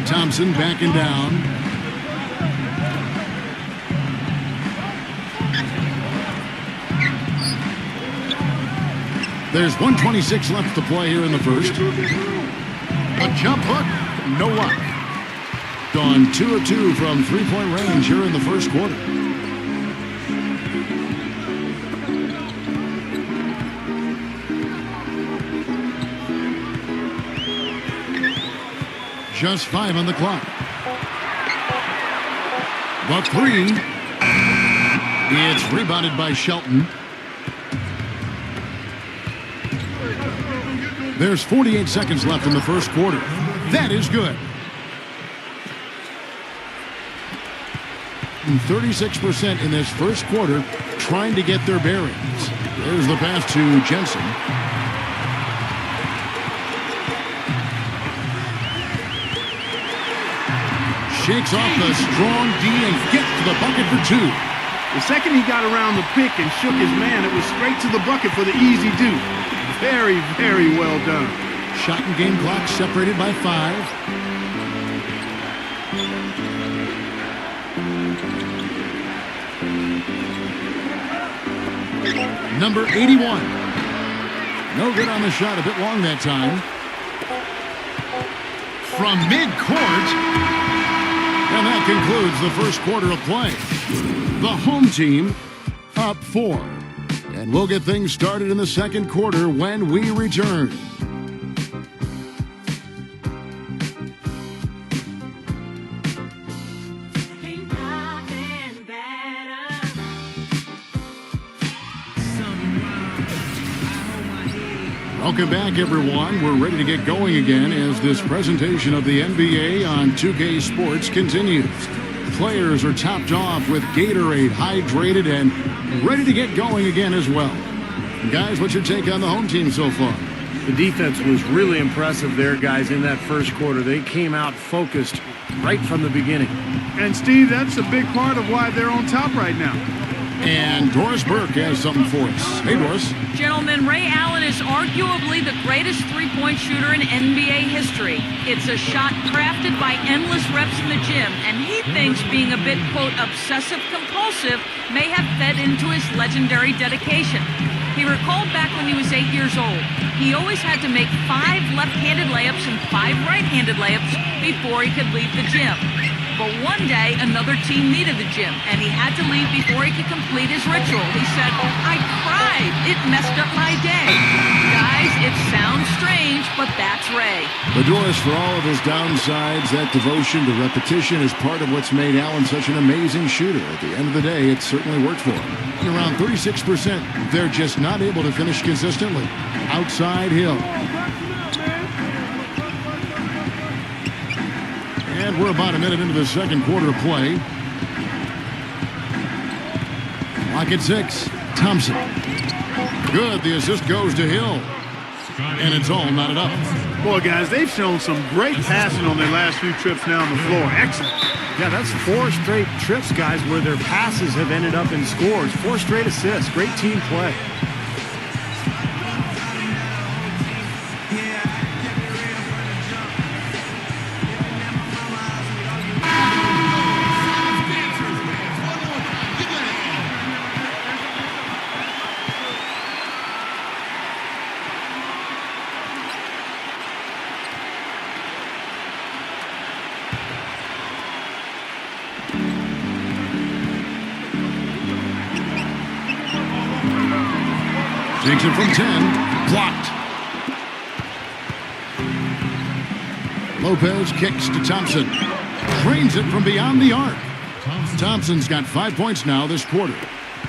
Thompson backing down. There's 1:26 left to play here in the first. A jump hook, no luck. Gone 2 of 2 from three-point range here in the first quarter. Just 5 on the clock. The three. It's rebounded by Shelton. There's 48 seconds left in the first quarter. That is good. 36% in this first quarter trying to get their bearings. There's the pass to Jensen. Shakes off the strong D and gets to the bucket for 2. The second he got around the pick and shook his man, it was straight to the bucket for the easy do. Very, very well done. Shot and game clock separated by 5. Number 81. No good on the shot, a bit long that time. From midcourt. And that concludes the first quarter of play. The home team up 4. And we'll get things started in the second quarter when we return. Welcome back, everyone. We're ready to get going again as this presentation of the NBA on 2K Sports continues. Players are topped off with Gatorade, hydrated, and ready to get going again as well. Guys, what's your take on the home team so far? The defense was really impressive there, guys, in that first quarter. They came out focused right from the beginning. And, Steve, that's a big part of why they're on top right now. And Doris Burke has something for us. Hey, Doris. Gentlemen, Ray Allen is arguably the greatest three-point shooter in NBA history. It's a shot crafted by endless reps in the gym, and he thinks being a bit, quote, obsessive-compulsive may have fed into his legendary dedication. He recalled back when he was 8 years old. He always had to make 5 left-handed layups and 5 right-handed layups before he could leave the gym. But one day, another team needed the gym, and he had to leave before he could complete his ritual. He said, "I cried. It messed up my day." Guys, it sounds strange, but that's Ray. But Doris, for all of his downsides, that devotion to repetition is part of what's made Allen such an amazing shooter. At the end of the day, it certainly worked for him. And around 36%, they're just not able to finish consistently. Outside Hill. And we're about a minute into the second quarter of play. Clock at 6. Thompson. Good. The assist goes to Hill. And it's all knotted up. Boy, guys, they've shown some great passing on their last few trips now on the floor. Excellent. Yeah, that's 4 straight trips, guys, where their passes have ended up in scores. 4 straight assists. Great team play. Takes it from 10. Blocked. Lopez kicks to Thompson. Drains it from beyond the arc. Thompson's got 5 points now this quarter.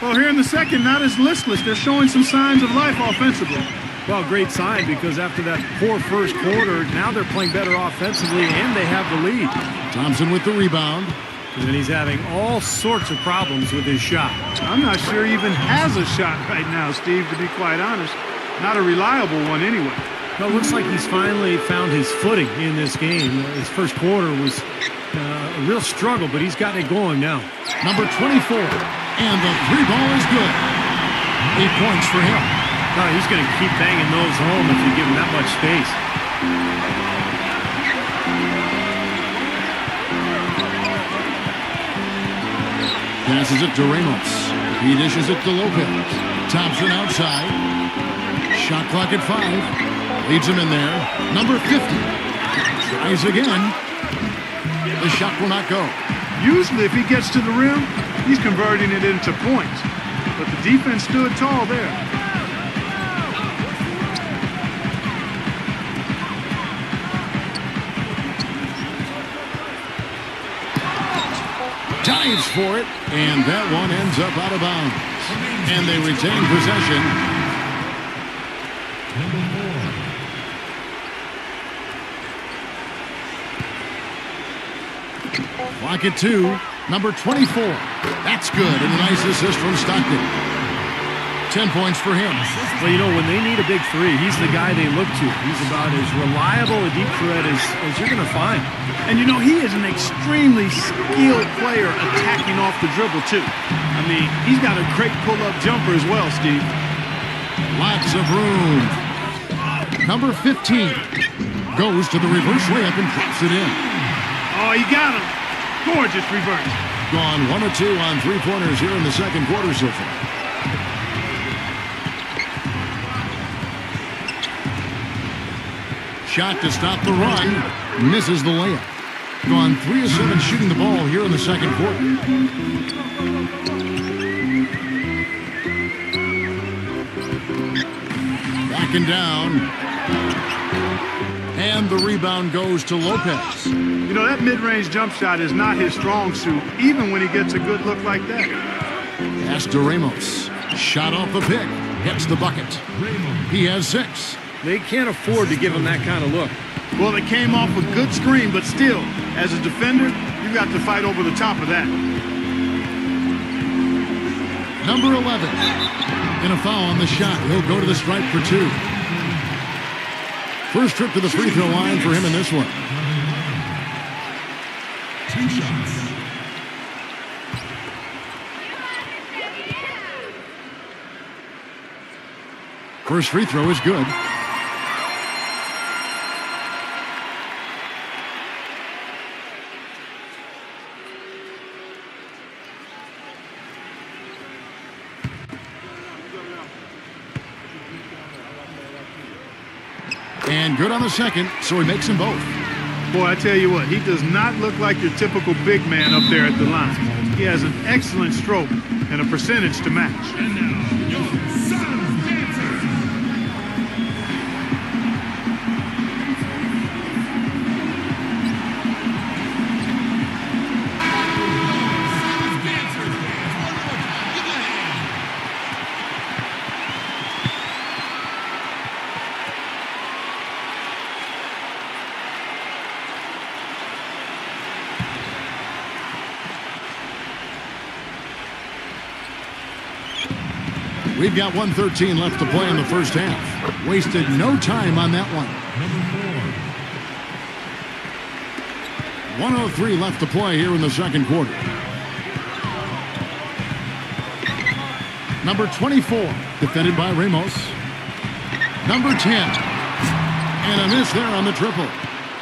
Well, here in the second, not as listless. They're showing some signs of life offensively. Well, great sign, because after that poor first quarter, now they're playing better offensively, and they have the lead. Thompson with the rebound. And he's having all sorts of problems with his shot. I'm not sure he even has a shot right now, Steve, to be quite honest. Not a reliable one anyway. Well, it looks like he's finally found his footing in this game. His first quarter was a real struggle, but he's gotten it going now. Number 24. And the 3-ball is good. 8 points for him. Oh, he's going to keep banging those home if you give him that much space. Passes it to Ramos. He dishes it to Lopez. Thompson outside. Shot clock at 5. Leads him in there. Number 50. Tries again. The shot will not go. Usually if he gets to the rim, he's converting it into points. But the defense stood tall there. Dives for it, and that one ends up out of bounds. And they retain possession. Clock at 2. Number 24. That's good, and a nice assist from Stockton. 10 points for him. Well, you know, when they need a big three, he's the guy they look to. He's about as reliable a deep threat as you're going to find. And, you know, he is an extremely skilled player attacking off the dribble, too. I mean, he's got a great pull-up jumper as well, Steve. Lots of room. Number 15 goes to the reverse layup and drops it in. Oh, he got him. Gorgeous reverse. Gone 1 of 2 on three-pointers here in the second quarter so far. Shot to stop the run. Misses the layup. Gone 3 of 7 shooting the ball here in the second quarter. Backing down. And the rebound goes to Lopez. You know, that mid-range jump shot is not his strong suit, even when he gets a good look like that. Pass to Ramos. Shot off the pick. Hits the bucket. He has 6. They can't afford to give him that kind of look. Well, it came off a good screen, but still, as a defender, you got to fight over the top of that. Number 11. And a foul on the shot. He'll go to the stripe for 2. First trip to the free throw line for him in this one. 2 shots. First free throw is good. And good on the second, so he makes them both. Boy, I tell you what, he does not look like your typical big man up there at the line. He has an excellent stroke and a percentage to match. And now, your Suns dancer. Suns dancers. One more time. Give a hand. We've got 1:13 left to play in the first half. Wasted no time on that one. Number 1:03 left to play here in the second quarter. Number 24, defended by Ramos. Number 10. And a miss there on the triple.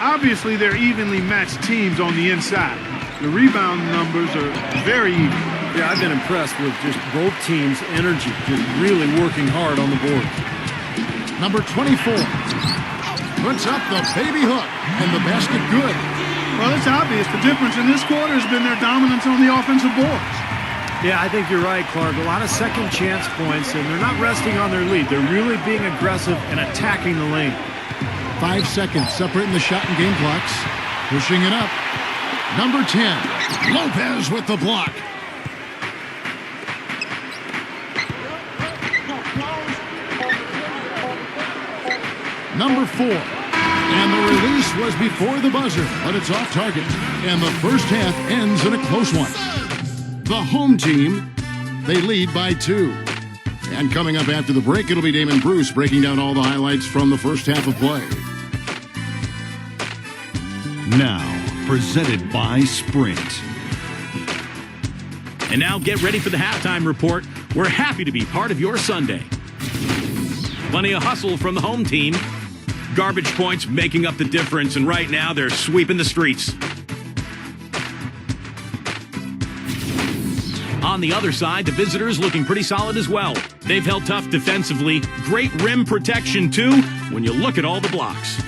Obviously, they're evenly matched teams on the inside. The rebound numbers are very even. Yeah, I've been impressed with just both teams' energy, just really working hard on the board. Number 24 puts up the baby hook, and the basket good. Well, it's obvious. The difference in this quarter has been their dominance on the offensive boards. Yeah, I think you're right, Clark. A lot of second chance points, and they're not resting on their lead. They're really being aggressive and attacking the lane. 5 seconds separating the shot and game clocks. Pushing it up. Number 10, Lopez with the block. Number 4. And the release was before the buzzer, but it's off target. And the first half ends in a close one. The home team, they lead by 2. And coming up after the break, it'll be Damon Bruce breaking down all the highlights from the first half of play. Now, presented by Sprint. And now get ready for the halftime report. We're happy to be part of your Sunday. Plenty of hustle from the home team. Garbage points making up the difference, and right now they're sweeping the streets. On the other side, the visitors looking pretty solid as well. They've held tough defensively. Great rim protection, too, when you look at all the blocks.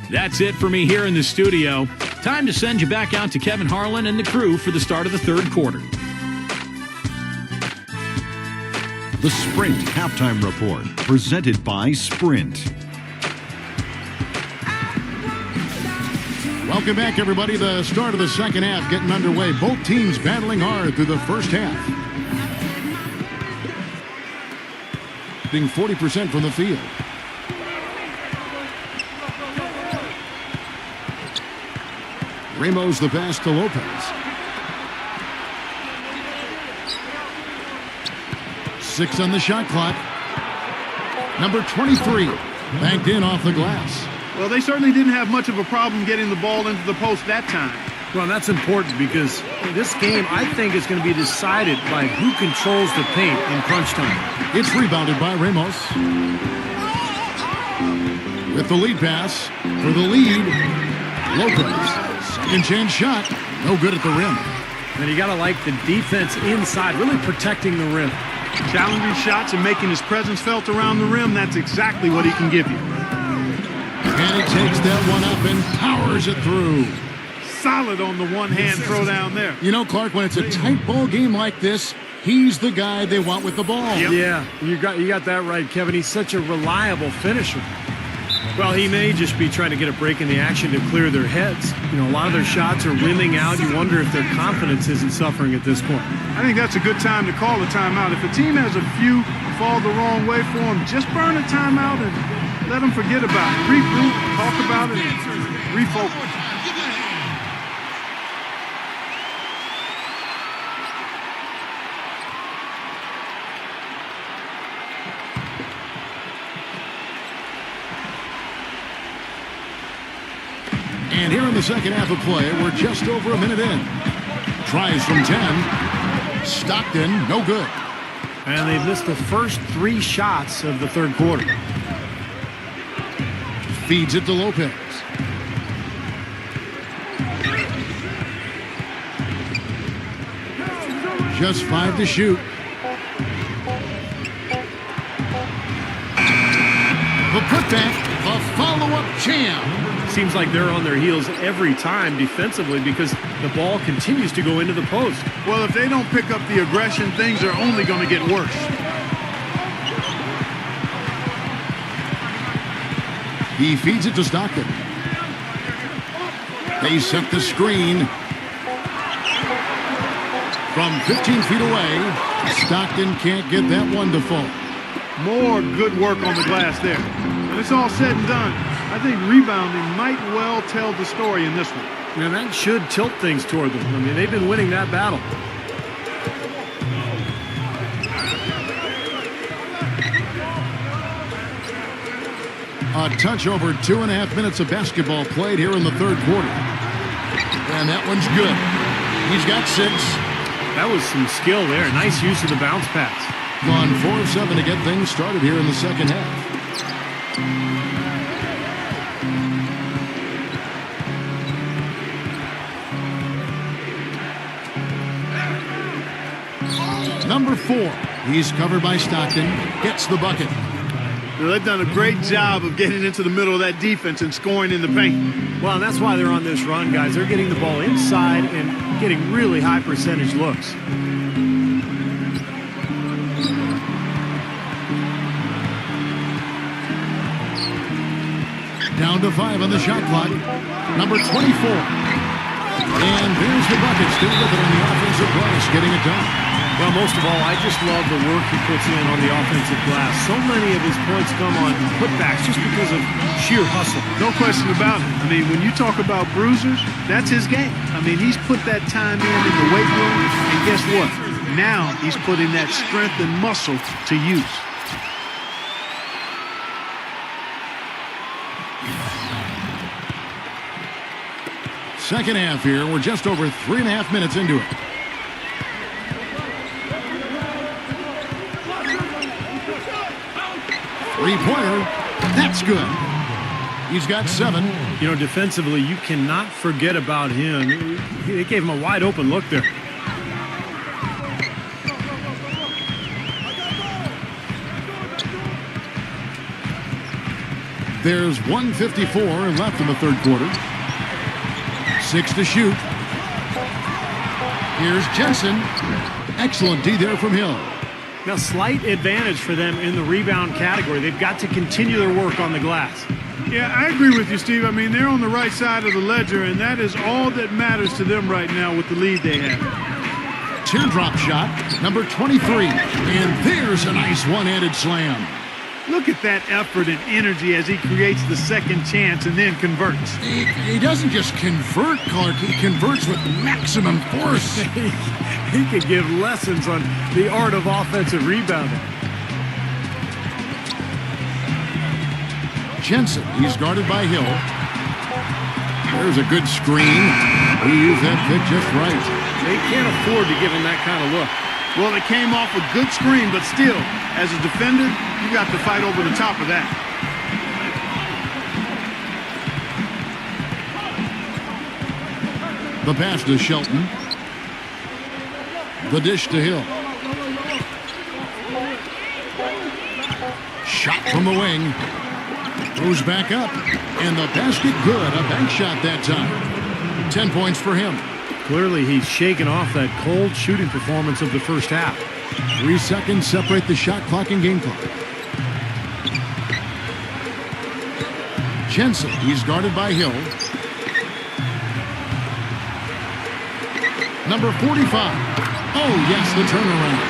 That's it for me here in the studio. Time to send you back out to Kevin Harlan and the crew for the start of the third quarter. The Sprint Halftime Report, presented by Sprint. Welcome back, everybody. The start of the second half getting underway. Both teams battling hard through the first half. Being 40% from the field. Ramos the pass to Lopez. 6 on the shot clock. Number 23 banked in off the glass. Well, they certainly didn't have much of a problem getting the ball into the post that time. Well, that's important because this game, I think, is going to be decided by who controls the paint in crunch time. It's rebounded by Ramos. With the lead pass for the lead, Lopez. Second chance shot, no good at the rim. And you got to like the defense inside, really protecting the rim. Challenging shots and making his presence felt around the rim, that's exactly what he can give you. And he takes that one up and powers it through. Solid on the one-hand throw down there. You know, Clark, when it's a tight ball game like this, he's the guy they want with the ball. Yep. Yeah, you got that right, Kevin. He's such a reliable finisher. Well, he may just be trying to get a break in the action to clear their heads. You know, a lot of their shots are rimming out. You wonder if their confidence isn't suffering at this point. I think that's a good time to call a timeout. If a team has a few fall the wrong way for them, just burn a timeout and Let them forget about it. Regroup, talk about it, and refocus. And here in the second half of play, we're just over a minute in. Tries from 10. Stockton, no good. And they've missed the first 3 shots of the third quarter. Feeds it to Lopez. Just 5 to shoot. The putback, a follow-up jam. Seems like they're on their heels every time defensively because the ball continues to go into the post. Well, if they don't pick up the aggression, things are only going to get worse. He feeds it to Stockton. They set the screen. From 15 feet away, Stockton can't get that one to fall. More good work on the glass there. When it's all said and done, I think rebounding might well tell the story in this one. And that should tilt things toward them. I mean, they've been winning that battle. A touch over 2.5 minutes of basketball played here in the third quarter. And that one's good. He's got 6. That was some skill there. Nice use of the bounce pass. Gone 4 of 7 to get things started here in the second half. Number 4. He's covered by Stockton. Gets the bucket. Now, they've done a great job of getting into the middle of that defense and scoring in the paint. Well, and that's why they're on this run, guys. They're getting the ball inside and getting really high percentage looks. Down to 5 on the shot clock. Number 24. And there's the bucket. Still with it on the offensive glass, getting it done. Well, most of all, I just love the work he puts in on the offensive glass. So many of his points come on putbacks just because of sheer hustle. No question about it. I mean, when you talk about bruisers, that's his game. I mean, he's put that time in the weight room, and guess what? Now he's putting that strength and muscle to use. Second half here. We're just over 3.5 minutes into it. Three-pointer. That's good. He's got 7. You know, defensively, you cannot forget about him. They gave him a wide open look there. There's 1:54 left in the third quarter. 6 to shoot. Here's Jensen. Excellent D there from Hill. Now, slight advantage for them in the rebound category. They've got to continue their work on the glass. Yeah, I agree with you, Steve. I mean, they're on the right side of the ledger, and that is all that matters to them right now with the lead they have. Teardrop shot, number 23. And there's a nice one-handed slam. Look at that effort and energy as he creates the second chance and then converts. He doesn't just convert, Clark. He converts with maximum force. He could give lessons on the art of offensive rebounding. Jensen, he's guarded by Hill. There's a good screen. He used that pick just right. They can't afford to give him that kind of look. Well, it came off a good screen, but still, as a defender, you got to fight over the top of that. The pass to Shelton. The dish to Hill. Shot from the wing. Goes back up. And the basket good. A bank shot that time. 10 points for him. Clearly, he's shaken off that cold shooting performance of the first half. 3 seconds separate the shot clock and game clock. Jensen, he's guarded by Hill. Number 45. Oh, yes, the turnaround.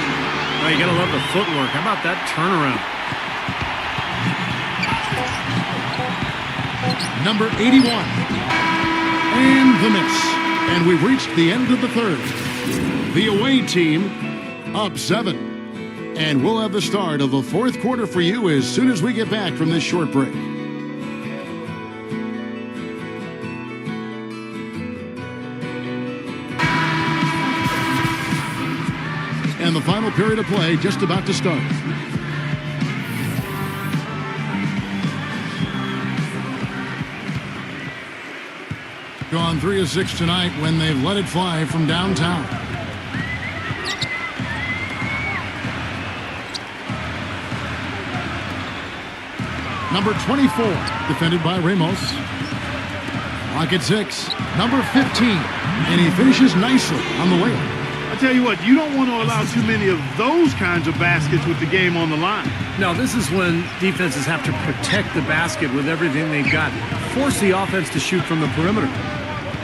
Oh, you got to love the footwork. How about that turnaround? number 81. And the miss. And we've reached the end of the third. The away team up 7. And we'll have the start of the fourth quarter for you as soon as we get back from this short break. And the final period of play just about to start. Gone 3 of 6 tonight when they've let it fly from downtown. Number 24, defended by Ramos. Lock at 6. Number 15, and he finishes nicely on the layup. I tell you what, you don't want to allow too many of those kinds of baskets with the game on the line. Now, this is when defenses have to protect the basket with everything they've got. Force the offense to shoot from the perimeter.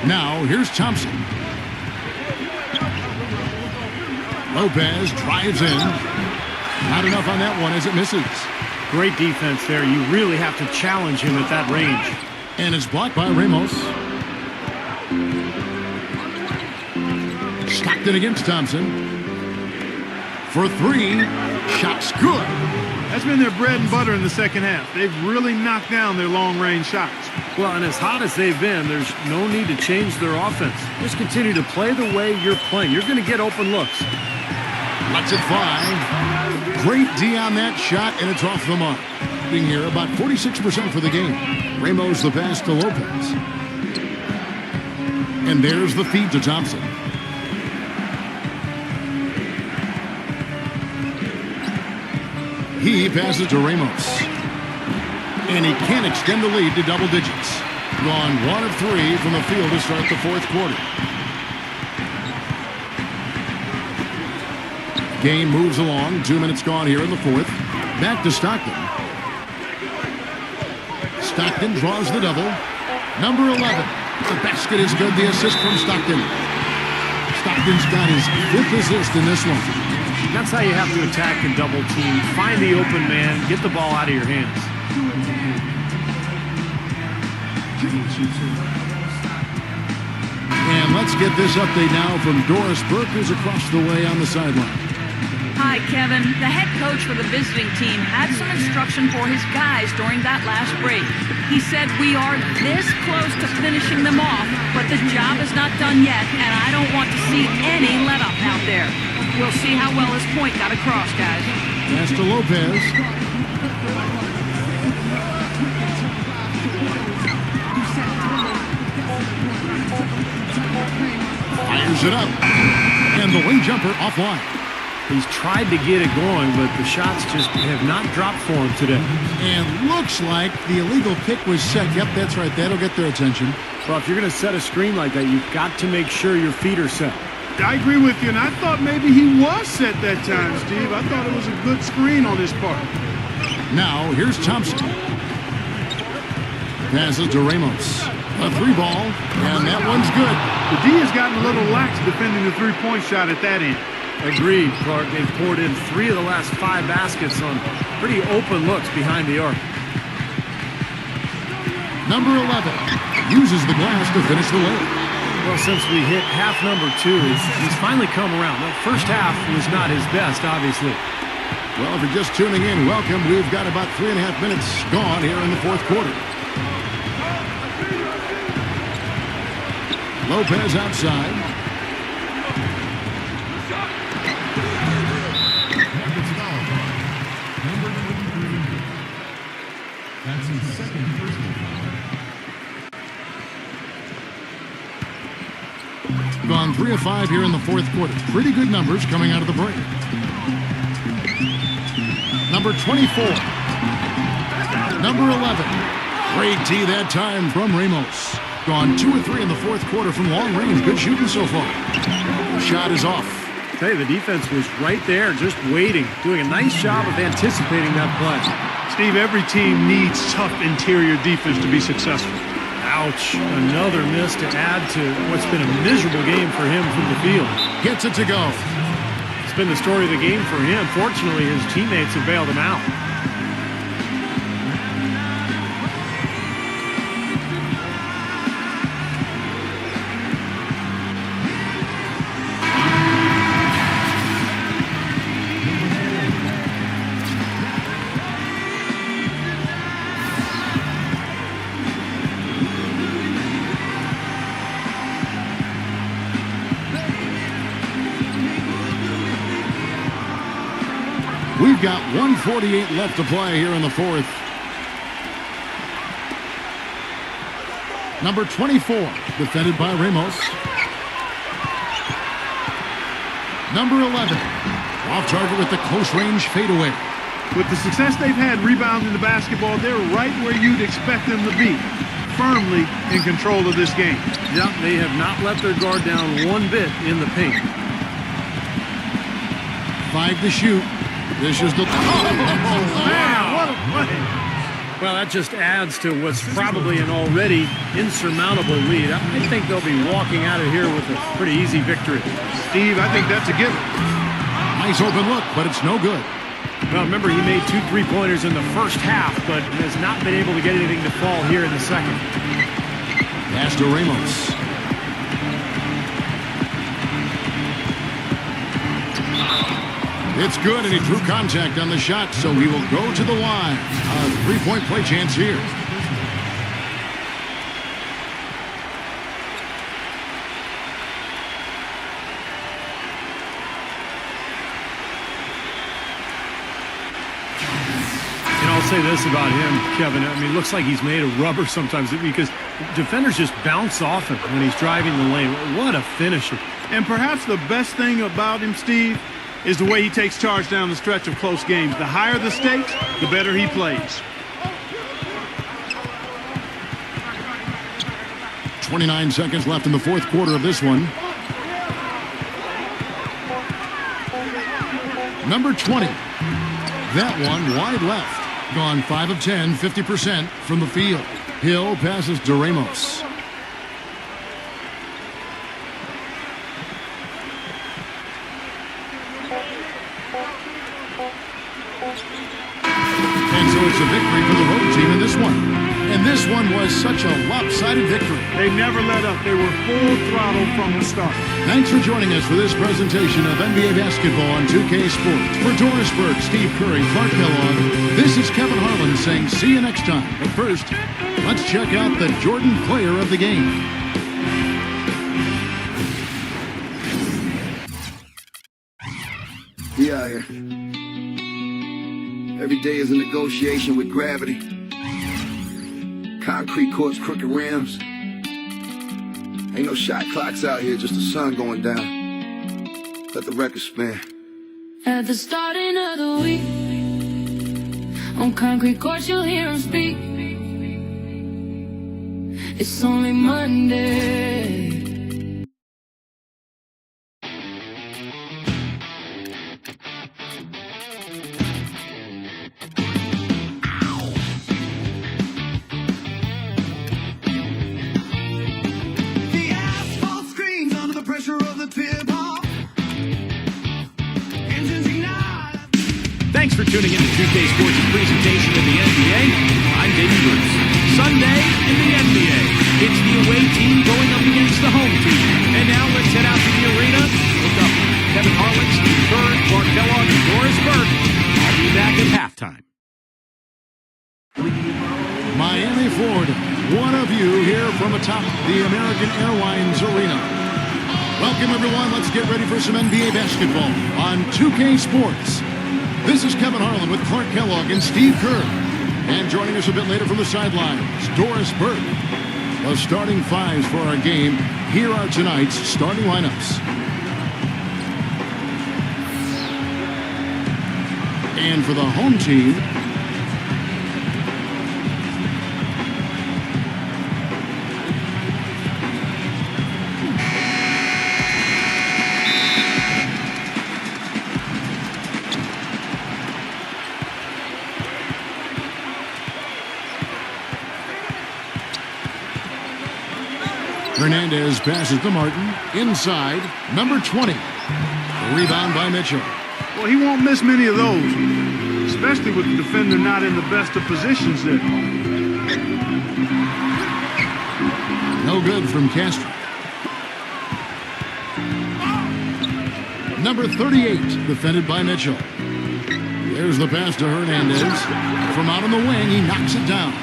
Now, here's Thompson. Lopez drives in. Not enough on that one as it misses. Great defense there. You really have to challenge him at that range. And it's blocked by Ramos. Stockton against Thompson. For 3. Shot's good. That's been their bread and butter in the second half. They've really knocked down their long-range shots. Well, and as hot as they've been, there's no need to change their offense. Just continue to play the way you're playing. You're going to get open looks. Lets it fly. Great D on that shot, and it's off the mark. Being here about 46% for the game. Ramos the pass to Lopez. And there's the feed to Thompson. He passes to Ramos. And he can't extend the lead to double digits. Gone 1 of 3 from the field to start the fourth quarter. Game moves along. 2 minutes gone here in the fourth. Back to Stockton. Stockton draws the double. Number 11. The basket is good. The assist from Stockton. Stockton's got his 5th assist in this one. That's how you have to attack and double team. Find the open man. Get the ball out of your hands. And let's get this update now from Doris Burke, who's across the way on the sideline. Hi, Kevin. The head coach for the visiting team had some instruction for his guys during that last break. He said, we are this close to finishing them off, but the job is not done yet, and I don't want to see any let-up out there. We'll see how well his point got across, guys. Pass to Lopez. Fires it up. And the wing jumper offline. He's tried to get it going, but the shots just have not dropped for him today. And looks like the illegal kick was set. Yep, that's right. That'll get their attention. Well, if you're going to set a screen like that, you've got to make sure your feet are set. I agree with you, and I thought maybe he was set that time, Steve. I thought it was a good screen on his part. Now, here's Thompson. Passes to Ramos. A 3 ball, and that one's good. The D has gotten a little lax defending the three-point shot at that end. Agreed, Clark. They've poured in 3 of the last 5 baskets on pretty open looks behind the arc. Number 11 uses the glass to finish the layup. Well, since we hit half number 2, he's finally come around. The first half was not his best, obviously. Well, if you're just tuning in, welcome. We've got about 3.5 minutes gone here in the fourth quarter. Lopez outside. That's his second personal foul. Gone 3 of 5 here in the fourth quarter. Pretty good numbers coming out of the break. Number 24. Number 11. Great tee that time from Ramos. Gone 2 of 3 in the fourth quarter from long range. Good shooting so far. Shot is off. I tell you, the defense was right there, just waiting, doing a nice job of anticipating that play. Steve, every team needs tough interior defense to be successful. Ouch. Another miss to add to what's been a miserable game for him from the field. Gets it to go. It's been the story of the game for him. Fortunately, his teammates have bailed him out. We've got 1:48 left to play here in the fourth. Number 24, defended by Ramos. Number 11, off target with the close-range fadeaway. With the success they've had rebounding the basketball, they're right where you'd expect them to be, firmly in control of this game. Yeah, they have not let their guard down one bit in the paint. 5 to shoot. This is the... Man, what a play! Well, that just adds to what's probably an already insurmountable lead. I think they'll be walking out of here with a pretty easy victory. Steve, I think that's a given. Nice open look, but it's no good. Well, remember, he made 2 3-pointers in the first half, but has not been able to get anything to fall here in the second. Pass to Ramos. It's good, and he threw contact on the shot, so he will go to the line. A 3-point play chance here. I'll say this about him, Kevin. I mean, it looks like he's made of rubber sometimes because defenders just bounce off him when he's driving the lane. What a finisher. And perhaps the best thing about him, Steve, is the way he takes charge down the stretch of close games. The higher the stakes, the better he plays. 29 seconds left in the fourth quarter of this one. Number 20. That one wide left. Gone 5 of 10, 50% from the field. Hill passes to Ramos. And so it's a victory for the road team in this one. And this one was such a lopsided victory. They never let up. They were full throttle from the start. Thanks for joining us for this presentation of NBA basketball on 2K Sports. For Doris Burke, Steve Curry, Clark Kellogg, this is Kevin Harlan saying see you next time. But first, let's check out the Jordan player of the game. We out here. Every day is a negotiation with gravity. Concrete courts, crooked rims. Ain't no shot clocks out here, just the sun going down. Let the record spin. At the starting of the week, on concrete courts you'll hear him speak. It's only Monday. Thanks for tuning in to 2K Sports' presentation of the NBA. I'm David Bruce. Sunday in the NBA. It's the away team going up against the home team. And now let's head out to the arena. Look up Kevin Harlan, Steve Kerr, Clark Kellogg, and Doris Burke. I'll be back at halftime. Miami, Florida. One of you here from atop the American Airlines Arena. Welcome, everyone. Let's get ready for some NBA basketball on 2K Sports. This is Kevin Harlan with Clark Kellogg and Steve Kerr. And joining us a bit later from the sidelines, Doris Burke. The starting fives for our game. Here are tonight's starting lineups. And for the home team, Hernandez passes to Martin. Inside, number 20. Rebound by Mitchell. Well, he won't miss many of those, especially with the defender not in the best of positions there. No good from Castro. Number 38, defended by Mitchell. There's the pass to Hernandez. From out on the wing, he knocks it down.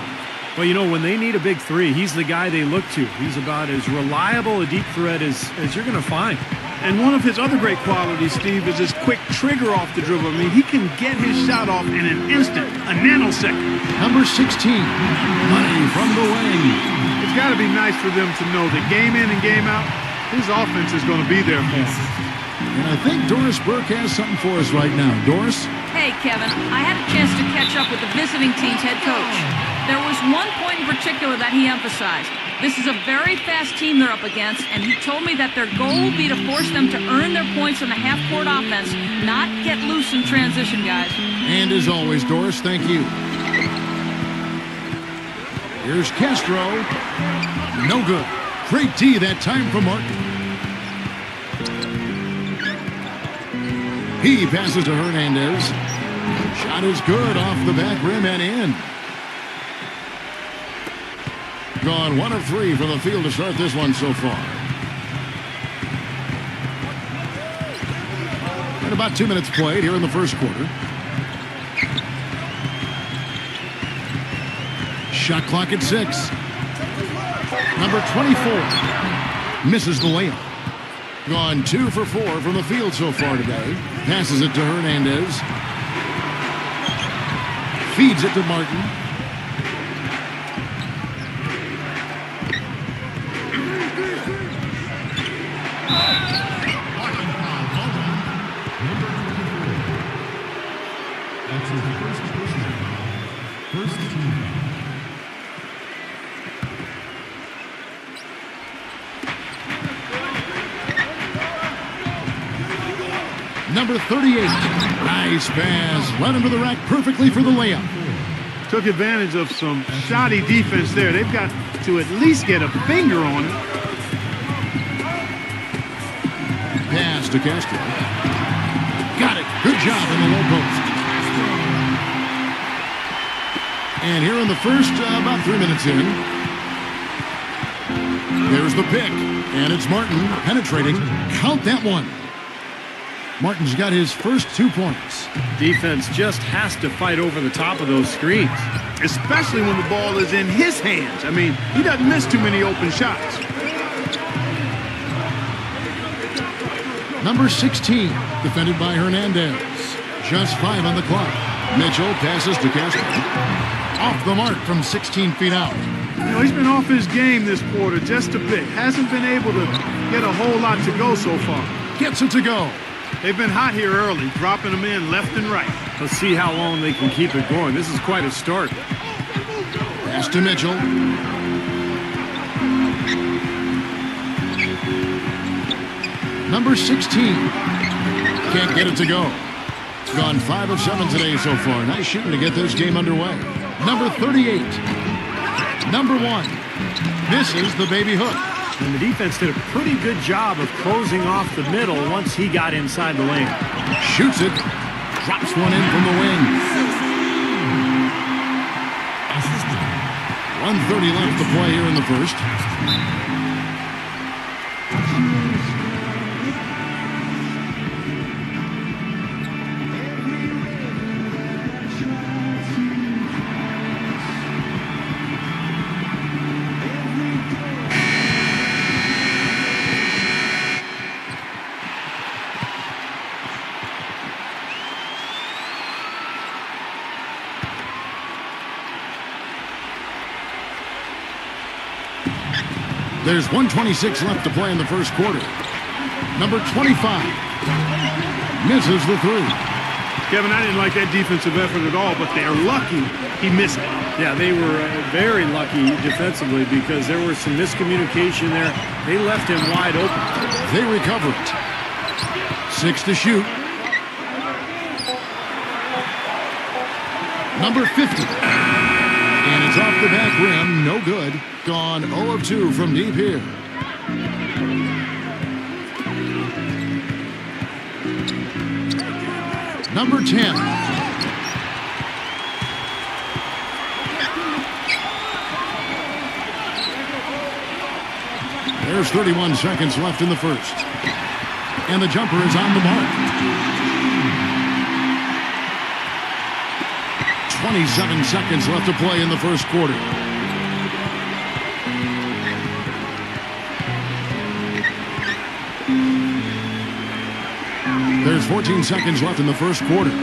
Well, you know, when they need a big three, he's the guy they look to. He's about as reliable a deep threat as you're going to find. And one of his other great qualities, Steve, is his quick trigger off the dribble. I mean, he can get his shot off in an instant, a nanosecond. Number 16, Money from the wing. It's got to be nice for them to know that game in and game out, his offense is going to be there for him. And I think Doris Burke has something for us right now. Doris? Hey, Kevin, I had a chance to catch up with the visiting team's head coach. There was one point in particular that he emphasized. This is a very fast team they're up against, and he told me that their goal will be to force them to earn their points in the half-court offense, not get loose in transition, guys. And as always, Doris, thank you. Here's Castro. No good. Great D that time from Martin. He passes to Hernandez. Shot is good off the back rim and in. Gone 1 of 3 from the field to start this one so far. And about 2 minutes played here in the first quarter. Shot clock at 6. Number 24 misses the layup. Gone 2 for 4 from the field so far today. Passes it to Hernandez. Feeds it to Martin. Number 38. Nice pass. Led him to the rack perfectly for the layup. Took advantage of some shoddy defense there. They've got to at least get a finger on it. Pass to Castro. Got it. Good job in the low post. And here in the first, about 3 minutes in. There's the pick. And it's Martin penetrating. Count that one. Martin's got his first 2 points. Defense just has to fight over the top of those screens. Especially when the ball is in his hands. I mean, he doesn't miss too many open shots. Number 16, defended by Hernandez. Just 5 on the clock. Mitchell passes to Castro. Off the mark from 16 feet out. You know, he's been off his game this quarter just a bit. Hasn't been able to get a whole lot to go so far. Gets it to go. They've been hot here early, dropping them in left and right. Let's see how long they can keep it going. This is quite a start. Pass to Mitchell. Number 16. Can't get it to go. Gone 5 of 7 today so far. Nice shooting to get this game underway. Number 38. Number 1. Misses the baby hook. And the defense did a pretty good job of closing off the middle once he got inside the lane. Shoots it. Drops one in from the wing. 1:30 left to play here in the first. There's 1:26 left to play in the first quarter. Number 25 misses the 3. Kevin, I didn't like that defensive effort at all, but they're lucky he missed it. Yeah, they were very lucky defensively because there was some miscommunication there. They left him wide open. They recover it. 6 to shoot. Number 50. And it's off the back rim. No good. Gone 0 of 2 from deep here. Number 10. There's 31 seconds left in the first. And the jumper is on the mark. 27 seconds left to play in the first quarter. There's 14 seconds left in the first quarter.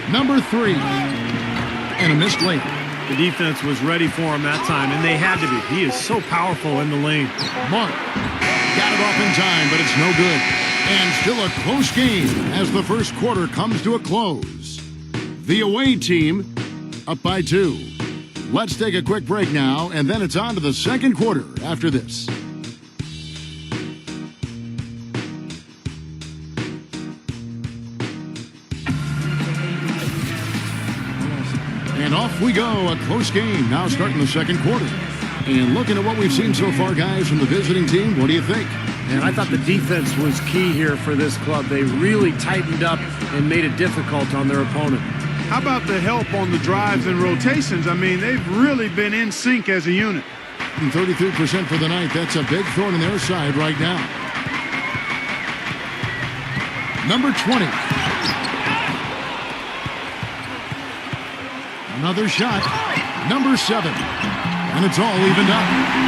Number 3. And a missed layup. The defense was ready for him that time, and they had to be. He is so powerful in the lane. Mark got it off in time, but it's no good. And still a close game as the first quarter comes to a close. The away team up by 2. Let's take a quick break now, and then it's on to the second quarter after this. And off we go, a close game now starting the second quarter. And looking at what we've seen so far, guys, from the visiting team, what do you think? And I thought the defense was key here for this club. They really tightened up and made it difficult on their opponent. How about the help on the drives and rotations? I mean, they've really been in sync as a unit. And 33% for the night. That's a big throw on their side right now. Number 20. Another shot. Number 7. And it's all evened up.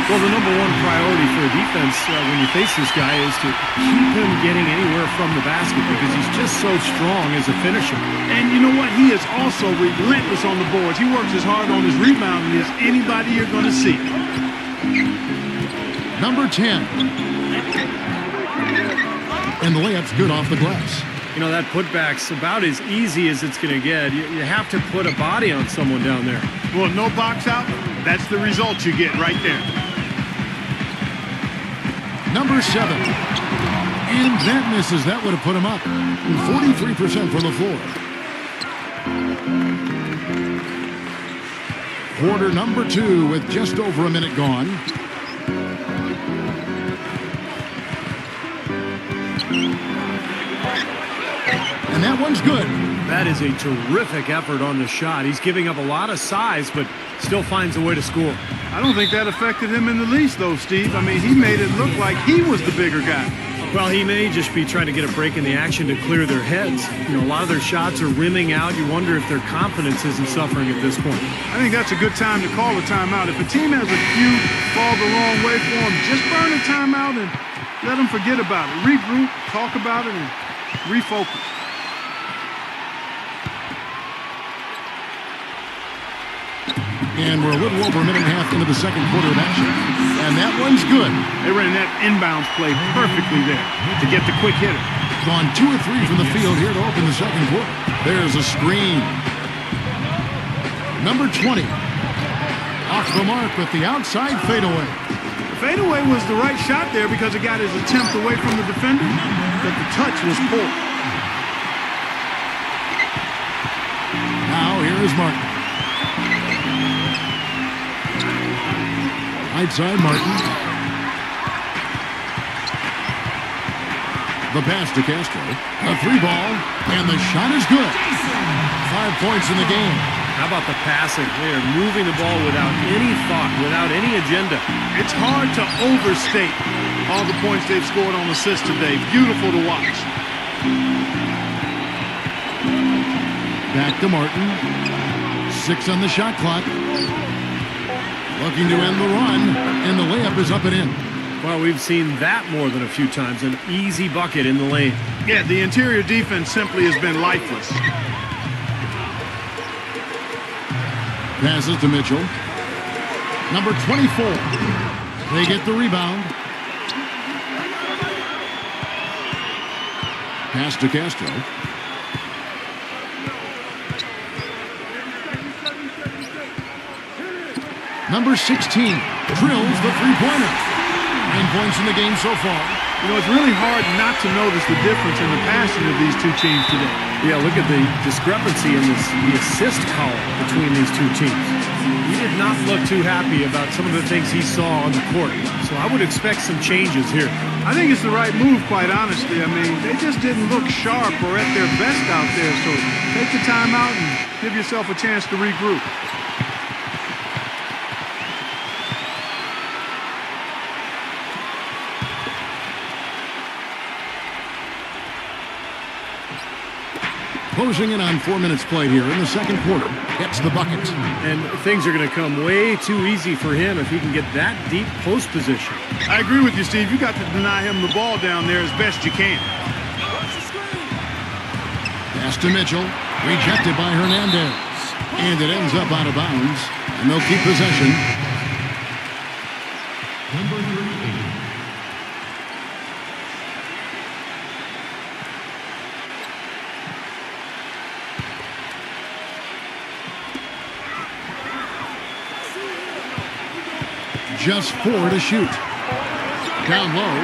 Well, the number one priority for a defense when you face this guy is to keep him getting anywhere from the basket because he's just so strong as a finisher. And you know what? He is also relentless on the boards. He works as hard on his rebounding as anybody you're going to see. Number 10. And the layup's good off the glass. You know, that putback's about as easy as it's going to get. You have to put a body on someone down there. Well, no box out. That's the result you get right there. Number 7. And that misses. That would have put him up. 43% from the floor. Quarter number 2 with just over a minute gone. And that one's good. That is a terrific effort on the shot. He's giving up a lot of size, but still finds a way to score. I don't think that affected him in the least, though, Steve. I mean, he made it look like he was the bigger guy. Well, he may just be trying to get a break in the action to clear their heads. You know, a lot of their shots are rimming out. You wonder if their confidence isn't suffering at this point. I think that's a good time to call a timeout. If a team has a few fall the wrong way for them, just burn a timeout and let them forget about it. Regroup, talk about it, and refocus. And we're a little over a minute and a half into the second quarter of action. And that one's good. They ran that inbounds play perfectly there to get the quick hitter. Gone 2 or 3 from the field here to open the second quarter. There's a screen. Number 20. Off the mark with the outside fadeaway. The fadeaway was the right shot there because it got his attempt away from the defender, but the touch was poor. Now here is Martin. Right side, Martin. The pass to Castro. A 3-ball, and the shot is good. 5 points in the game. How about the passing? They are moving the ball without any thought, without any agenda. It's hard to overstate all the points they've scored on assists today. Beautiful to watch. Back to Martin. 6 on the shot clock. Looking to end the run, and the layup is up and in. Well, we've seen that more than a few times. An easy bucket in the lane. Yeah, the interior defense simply has been lifeless. Passes to Mitchell. Number 24. They get the rebound. Pass to Castro. Number 16 drills the three-pointer. 9 points in the game so far. You know, it's really hard not to notice the difference in the passing of these two teams today. Yeah, look at the discrepancy in the assist column between these two teams. He did not look too happy about some of the things he saw on the court. So I would expect some changes here. I think it's the right move, quite honestly. I mean, they just didn't look sharp or at their best out there. So take the time out and give yourself a chance to regroup. Closing in on 4 minutes played here in the second quarter. Gets the bucket. And things are going to come way too easy for him if he can get that deep post position. I agree with you, Steve. You got to deny him the ball down there as best you can. Pass to Mitchell. Rejected by Hernandez. And it ends up out of bounds. And they'll keep possession. Number 38. Just 4 to shoot. Down low.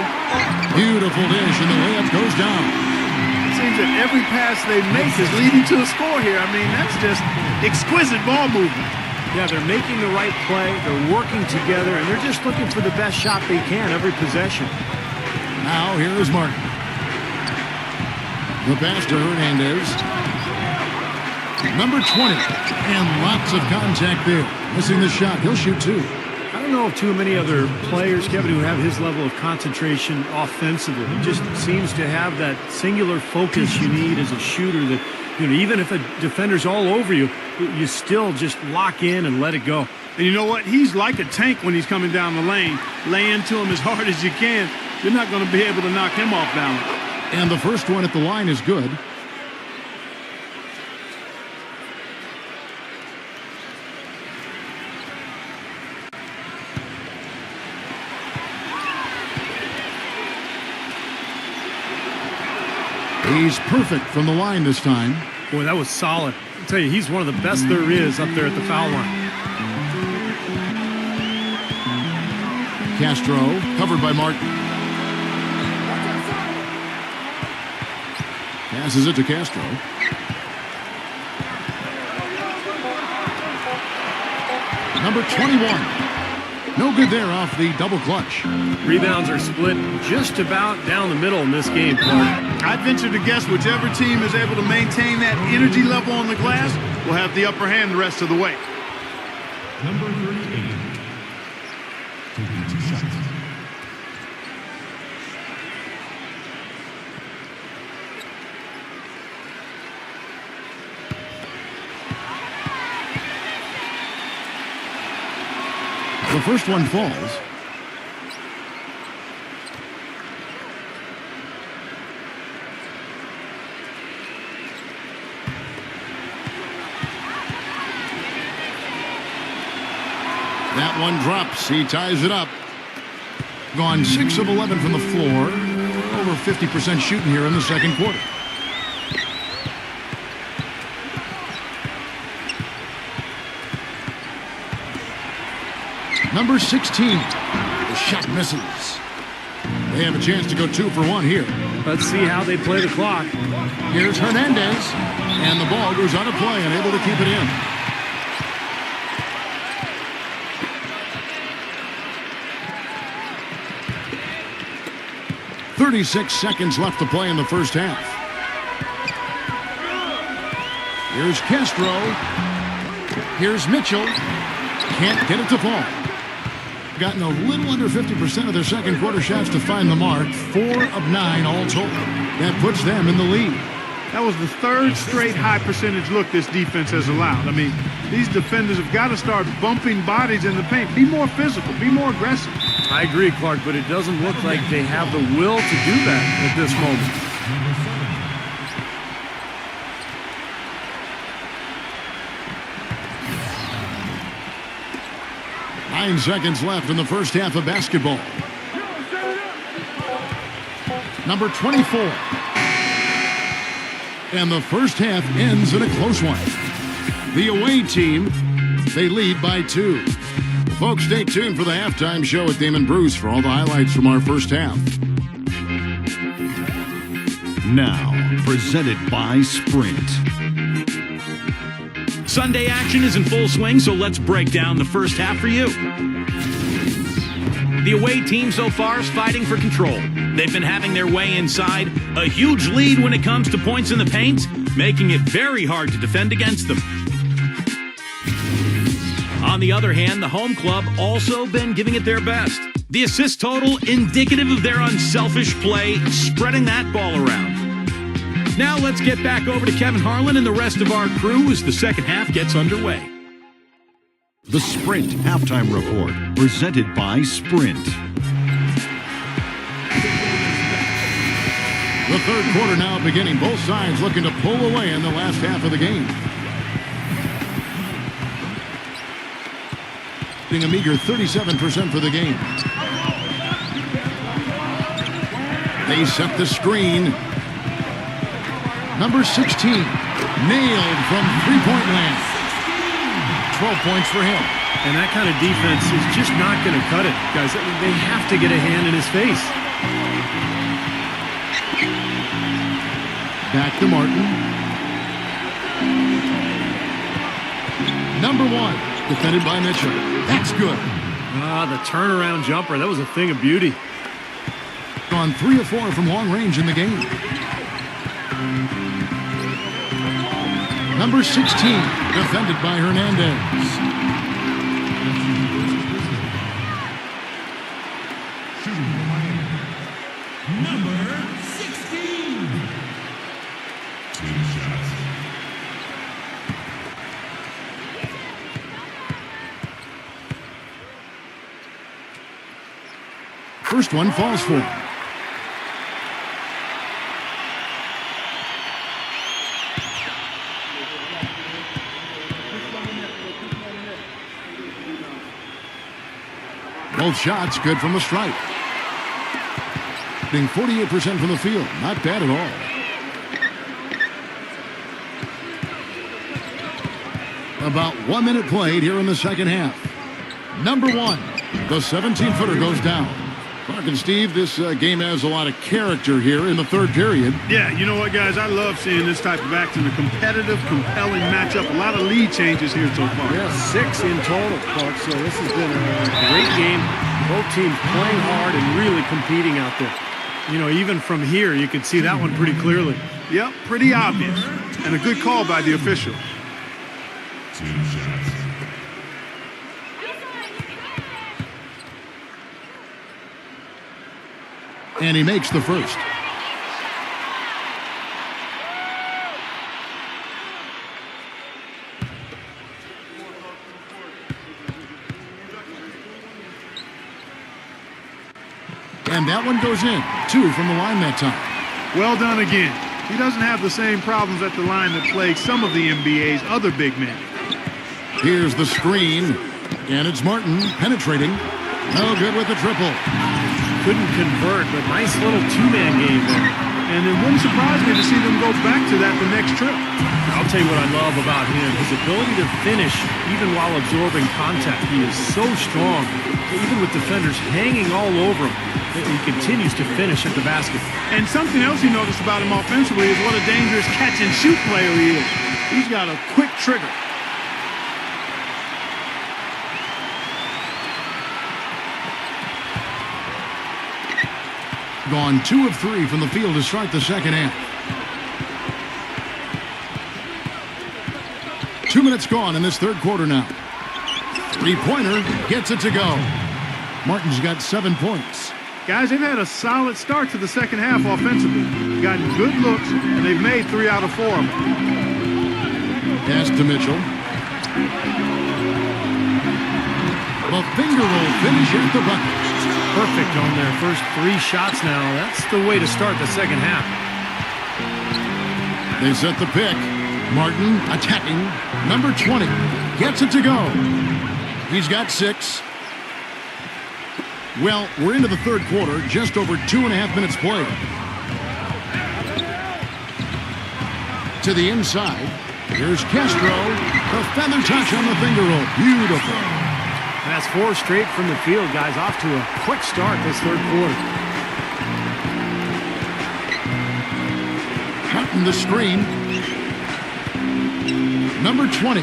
Beautiful dish, and the layup goes down. It seems that every pass they make is leading to a score here. I mean, that's just exquisite ball movement. Yeah, they're making the right play. They're working together, and they're just looking for the best shot they can every possession. Now, here is Martin. The pass to Hernandez. Number 20. And lots of contact there. Missing the shot. He'll shoot 2. I don't know of too many other players, Kevin, who have his level of concentration offensively. He just seems to have that singular focus you need as a shooter that, you know, even if a defender's all over you, you still just lock in and let it go. And you know what? He's like a tank when he's coming down the lane. Lay into him as hard as you can. You're not going to be able to knock him off balance. And the first one at the line is good. He's perfect from the line this time. Boy, that was solid. I'll tell you, he's one of the best there is up there at the foul line. Castro, covered by Martin. Passes it to Castro. Number 21. No good there off the double clutch. Rebounds are split just about down the middle in this game, Clark. I'd venture to guess whichever team is able to maintain that energy level on the glass will have the upper hand the rest of the way. Number 38. Taking 2 shots. The first one falls. That one drops. He ties it up. Gone 6 of 11 from the floor. Over 50% shooting here in the second quarter. Number 16. The shot misses. They have a chance to go 2 for 1 here. Let's see how they play the clock. Here's Hernandez. And the ball goes out of play and able to keep it in. .36 seconds left to play in the first half. Here's Castro. Here's Mitchell. Can't get it to fall. Gotten a little under 50% of their second quarter shots to find the mark. 4 of 9 all told. That puts them in the lead. That was the third straight high percentage look this defense has allowed. I mean, these defenders have got to start bumping bodies in the paint. Be more physical. Be more aggressive. I agree, Clark, but it doesn't look like they have the will to do that at this moment. Nine seconds left in the first half of basketball. Number 24. And the first half ends in a close one. The away team, they lead by 2. Folks, stay tuned for the halftime show with Damon Bruce for all the highlights from our first half. Now, presented by Sprint. Sunday action is in full swing, so let's break down the first half for you. The away team so far is fighting for control. They've been having their way inside, a huge lead when it comes to points in the paint, making it very hard to defend against them. On the other hand, the home club also been giving it their best. The assist total indicative of their unselfish play, spreading that ball around. Now let's get back over to Kevin Harlan and the rest of our crew as the second half gets underway. The Sprint Halftime Report, presented by Sprint. The third quarter now beginning. Both sides looking to pull away in the last half of the game. Being a meager 37% for the game. They set the screen. Number 16, nailed from three-point land. 12 points for him. And that kind of defense is just not going to cut it, guys. They have to get a hand in his face. Back to Martin. Number 1, defended by Mitchell. That's good. The turnaround jumper, that was a thing of beauty. On 3 of 4 from long range in the game. Number 16, defended by Hernandez. Number 16. 2 shots. First one falls for him. Both shots good from the stripe. Being 48% from the field. Not bad at all. About 1 minute played here in the second half. Number 1, the 17-footer goes down. Clark and Steve, this game has a lot of character here in the third period. Yeah, you know what, guys? I love seeing this type of action. A competitive, compelling matchup. A lot of lead changes here so far. Yeah, 6 in total, Clark. So this has been a great game. Both teams playing hard and really competing out there. You know, even from here, you can see that one pretty clearly. Yep, pretty obvious. And a good call by the official. 2 shots. And he makes the first. And that one goes in. 2 from the line that time. Well done again. He doesn't have the same problems at the line that plague some of the NBA's other big men. Here's the screen. And it's Martin penetrating. No good with the triple. Couldn't convert, but nice little two-man game there. And it wouldn't surprise me to see them go back to that the next trip. I'll tell you what I love about him, his ability to finish even while absorbing contact. He is so strong, even with defenders hanging all over him. He continues to finish at the basket. And something else you notice about him offensively is what a dangerous catch-and-shoot player he is. He's got a quick trigger. Gone 2 of 3 from the field to start the second half. 2 minutes gone in this third quarter now. Three-pointer gets it to go. Martin's got 7 points. Guys, they've had a solid start to the second half offensively. Gotten good looks, and they've made 3 out of 4 of them. Pass to Mitchell. The finger roll finish at the bucket. Perfect on their first 3 shots now. That's the way to start the second half. They set the pick. Martin attacking. Number 20 gets it to go. He's got 6. Well, we're into the third quarter, just over 2.5 minutes played. To the inside. Here's Castro. The feather touch on the finger roll. Beautiful. That's 4 straight from the field, guys. Off to a quick start this third quarter. Cutting the screen. Number 20.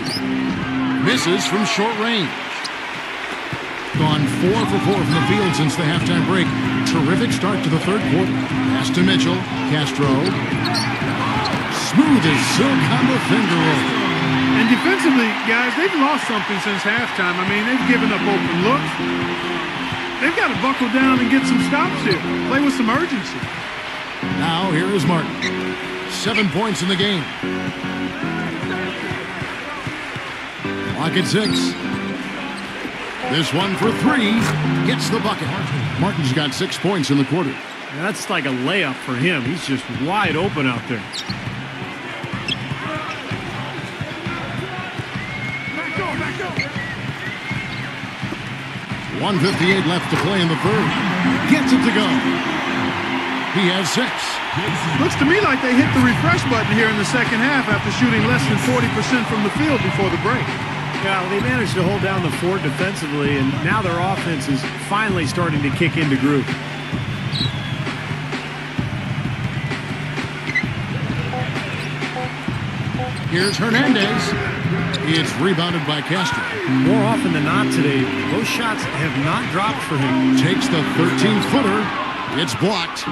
Misses from short range. Gone 4 for 4 from the field since the halftime break. Terrific start to the third quarter. Pass to Mitchell. Castro. Smooth as silk on the finger roll. And defensively, guys, they've lost something since halftime. I mean, they've given up open looks. They've got to buckle down and get some stops here. Play with some urgency. Now, here is Martin. 7 points in the game. Clock at 6. This one for 3. Gets the bucket. Martin's got 6 points in the quarter. That's like a layup for him. He's just wide open out there. 1:58 left to play in the third. Gets it to go. He has 6. Looks to me like they hit the refresh button here in the second half after shooting less than 40% from the field before the break. Yeah, they managed to hold down the fort defensively, and now their offense is finally starting to kick into groove. Here's Hernandez. It's rebounded by Castro. More often than not today, those shots have not dropped for him. Takes the 13-footer. It's blocked.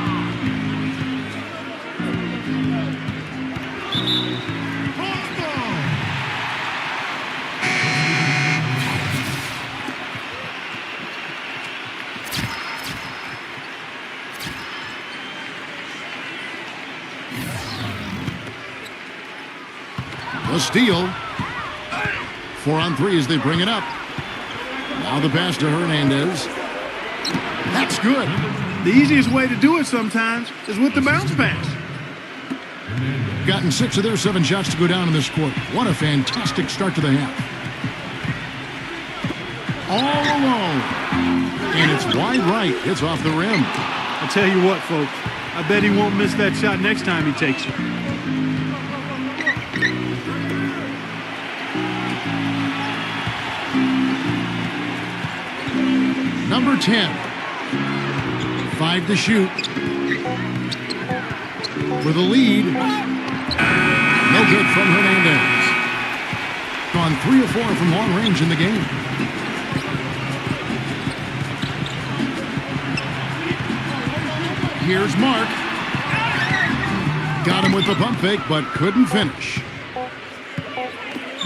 The steal. 4 on 3 as they bring it up. Now the pass to Hernandez. That's good. The easiest way to do it sometimes is with the bounce pass. Gotten 6 of their 7 shots to go down in this quarter. What a fantastic start to the half. All alone. And it's wide right. It's off the rim. I tell you what, folks. I bet he won't miss that shot next time he takes it. Number 10. 5 to shoot. For the lead. No good from Hernandez. Gone 3 of 4 from long range in the game. Here's Mark. Got him with the pump fake, but couldn't finish.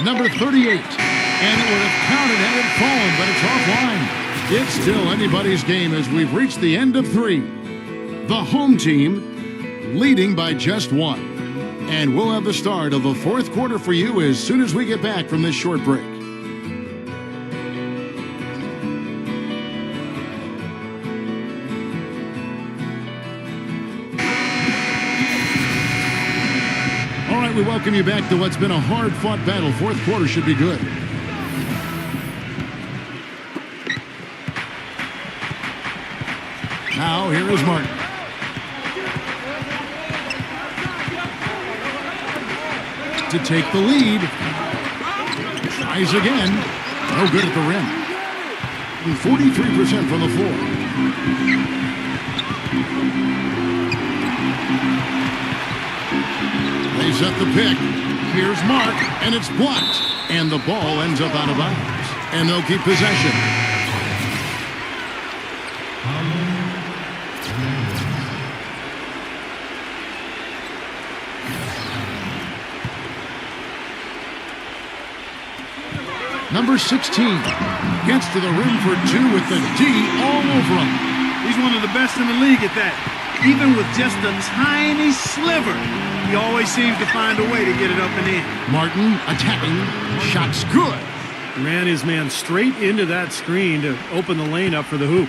Number 38. And it would have counted had it fallen, but it's offline. It's still anybody's game as we've reached the end of 3. The home team leading by just 1. And we'll have the start of the 4th quarter for you as soon as we get back from this short break. All right, we welcome you back to what's been a hard-fought battle. 4th quarter should be good. Now, here is Martin. To take the lead. Tries again. No good at the rim. 43% from the floor. They set the pick. Here's Mark, and it's blocked. And the ball ends up out of bounds. And they'll keep possession. Number 16 gets to the rim for 2 with the D all over him. He's one of the best in the league at that. Even with just a tiny sliver, he always seems to find a way to get it up and in. Martin attacking. Shot's good. Ran his man straight into that screen to open the lane up for the hoop.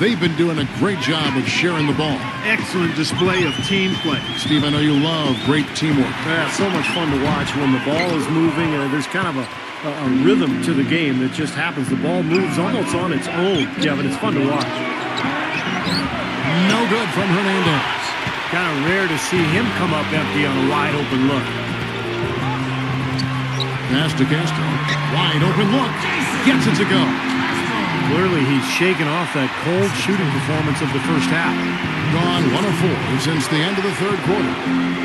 They've been doing a great job of sharing the ball. Excellent display of team play. Steve, I know you love great teamwork. Yeah, so much fun to watch when the ball is moving. There's kind of a rhythm to the game that just happens. The ball moves almost on its own, Kevin. It's fun to watch. No good from Hernandez. Kind of rare to see him come up empty on a wide open look. Pass to Castro. Wide open look. Gets it to go. Clearly he's shaken off that cold shooting performance of the first half. Gone 1 of 4 since the end of the 3rd quarter.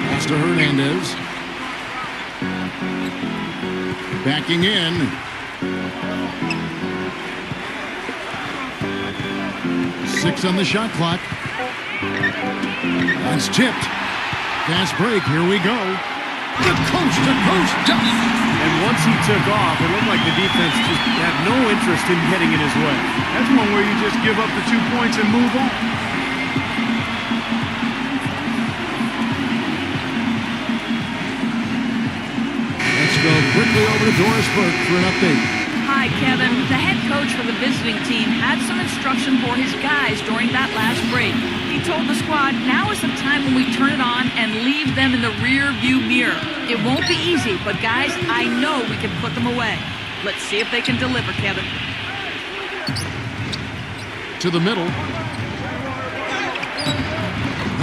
Pass to Hernandez. Backing in. Six on the shot clock. That's tipped. Fast break. Here we go. The coast-to-coast dunk. And once he took off, it looked like the defense just had no interest in getting in his way. That's one where you just give up the 2 points and move on. Let's go quickly over to Doris Burke for an update. Hi, Kevin. The head coach for the visiting team had some instruction for his guys during that last break. He already told the squad, now is the time when we turn it on and leave them in the rear view mirror. It won't be easy, but guys, I know we can put them away. Let's see if they can deliver, Kevin. To the middle.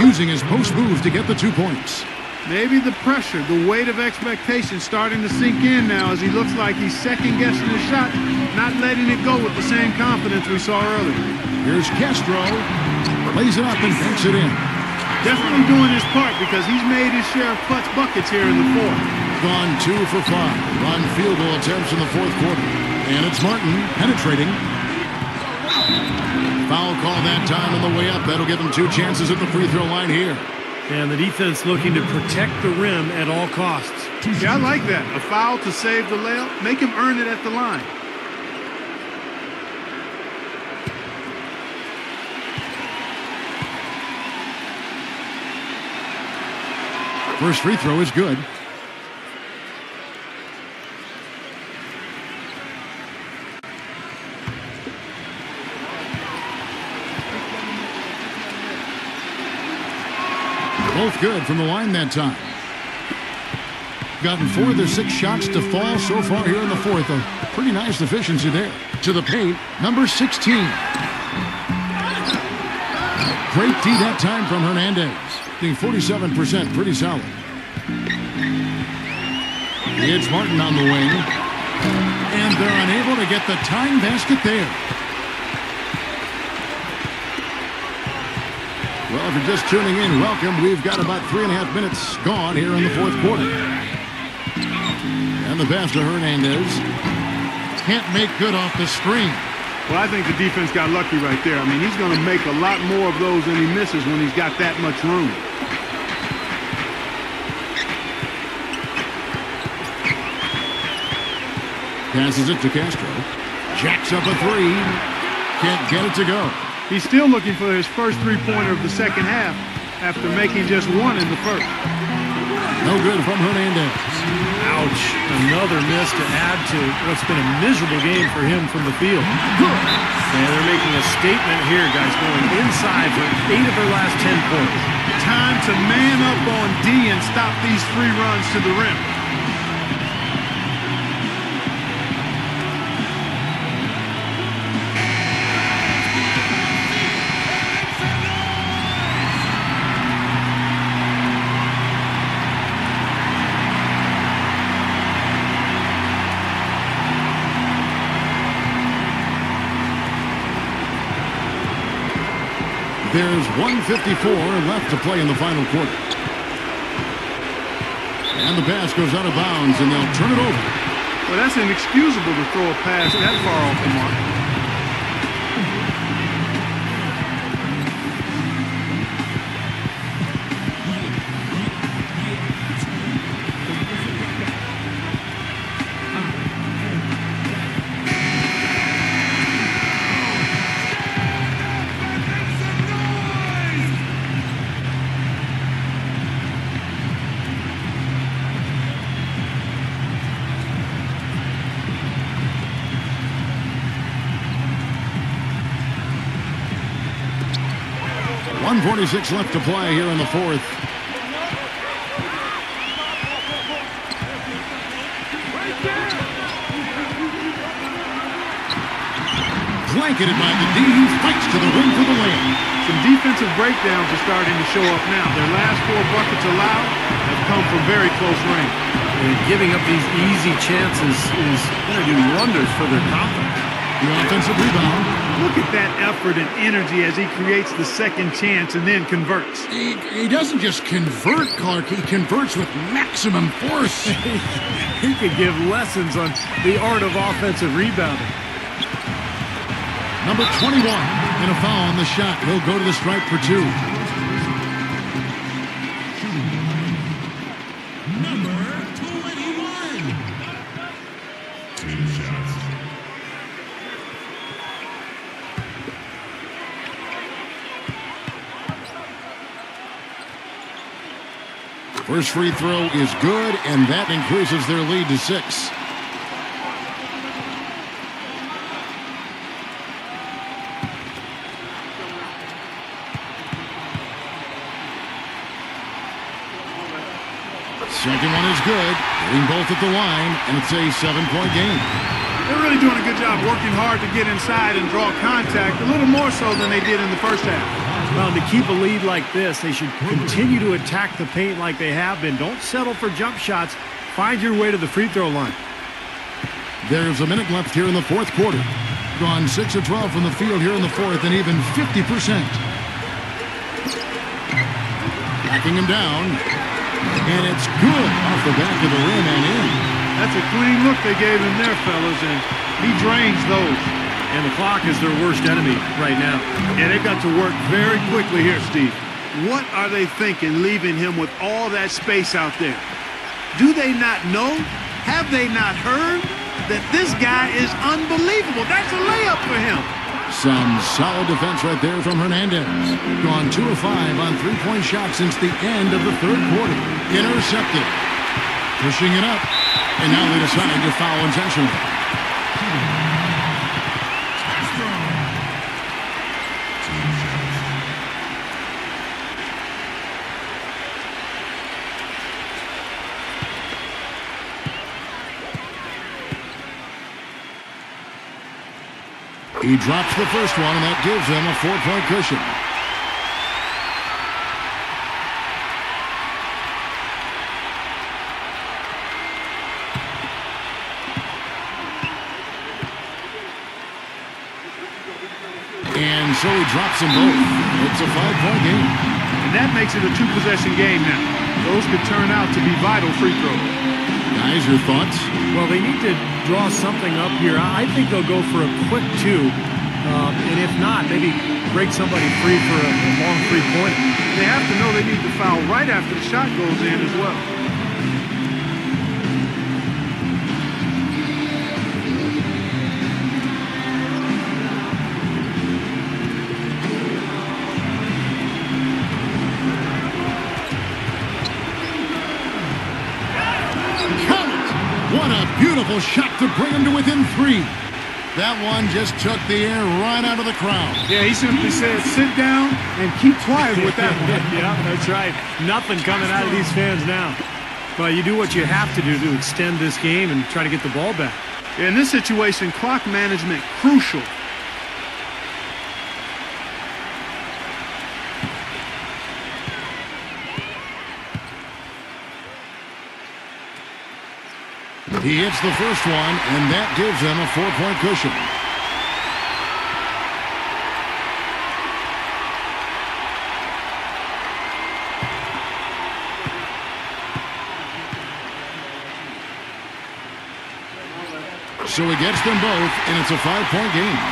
Using his post move to get the 2 points. Maybe the pressure, the weight of expectation starting to sink in now as he looks like he's second-guessing his shot, not letting it go with the same confidence we saw earlier. Here's Castro. Lays it up and banks it in. Definitely doing his part because he's made his share of clutch buckets here in the fourth. Gone 2 for 5 on field goal attempts in the fourth quarter. And it's Martin penetrating. Foul call that time on the way up. That'll give him 2 chances at the free throw line here. And the defense looking to protect the rim at all costs. Yeah, I like that. A foul to save the layup. Make him earn it at the line. First free throw is good. Both good from the line that time. Gotten 4 of their 6 shots to fall so far here in the fourth. A pretty nice efficiency there. To the paint, number 16. Great D that time from Hernandez. Being 47%, pretty solid. It's Martin on the wing. And they're unable to get the tying basket there. Well, if you're just tuning in, welcome. We've got about 3.5 minutes gone here in the fourth quarter. And the pass to Hernandez. Can't make good off the screen. Well, I think the defense got lucky right there. I mean, he's going to make a lot more of those than he misses when he's got that much room. Passes it to Castro. Jacks up a 3. Can't get it to go. He's still looking for his first three-pointer of the second half after making just 1 in the first. No good from Hernandez. Ouch. Another miss to add to what's been a miserable game for him from the field. And they're making a statement here, guys, going inside for 8 of their last 10 points. Time to man up on D and stop these free runs to the rim. There's 1:54 left to play in the final quarter. And the pass goes out of bounds, and they'll turn it over. Well, that's inexcusable to throw a pass that far off the mark. .46 left to play here in the fourth. Blanketed by the D, who fights to the rim for the win. Some defensive breakdowns are starting to show up now. Their last 4 buckets allowed have come from very close range. And giving up these easy chances is going to do wonders for their confidence. The offensive rebound. Look at that effort and energy as he creates the second chance and then converts. He doesn't just convert, Clark. He converts with maximum force. He could give lessons on the art of offensive rebounding. Number 21 and a foul on the shot. He'll go to the stripe for 2. Number 21. 2 shots. First free throw is good, and that increases their lead to 6. Second one is good. Getting both at the line, and it's a 7-point game. They're really doing a good job working hard to get inside and draw contact, a little more so than they did in the first half. Well, to keep a lead like this, they should continue to attack the paint like they have been. Don't settle for jump shots. Find your way to the free throw line. There's a minute left here in the fourth quarter. Gone 6 of 12 from the field here in the fourth, and even 50%. Backing him down, and it's good off the back of the rim and in. That's a clean look they gave him there, fellas, and he drains those. And the clock is their worst enemy right now. Yeah, they've got to work very quickly here, Steve. What are they thinking leaving him with all that space out there? Do they not know? Have they not heard that this guy is unbelievable? That's a layup for him. Some solid defense right there from Hernandez. Gone 2 of 5 on three-point shots since the end of the third quarter. Intercepted. Pushing it up. And now they decide to foul intentionally. He drops the first one, and that gives them a 4-point cushion. And so he drops them both. It's a 5-point game. And that makes it a 2-possession game now. Those could turn out to be vital free throws. Guys, your thoughts? Well, they need to draw something up here. I think they'll go for a quick 2. And if not, maybe break somebody free for a long three-pointer. They have to know they need to foul right after the shot goes in as well. What a beautiful shot to bring him to within 3. That one just took the air right out of the crowd. Yeah, he simply said, sit down and keep quiet with that one. Yeah, that's right. Nothing coming out of these fans now. Well, you do what you have to do to extend this game and try to get the ball back. In this situation, clock management crucial. He hits the first one, and that gives them a 4-point cushion. So he gets them both, and it's a 5-point game.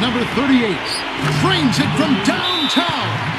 Number 38 frames it from downtown.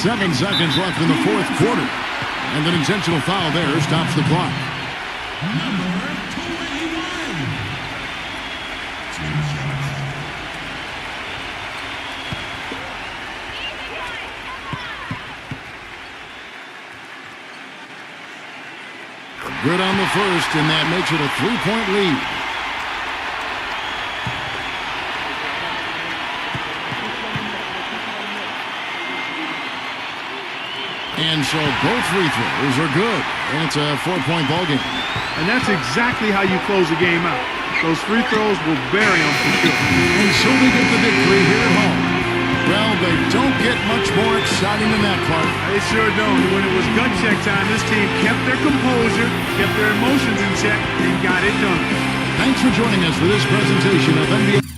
Seven seconds left in the fourth quarter. And an intentional foul there stops the clock. Number 21. 2 shots. Good on the first, and that makes it a 3-point lead. And so both free throws are good. And it's a 4-point ball game. And that's exactly how you close a game out. Those free throws will bury them for sure. And so they get the victory here at home. Well, they don't get much more exciting than that, Clark. They sure don't. When it was gut check time, this team kept their composure, kept their emotions in check, and got it done. Thanks for joining us for this presentation of NBA.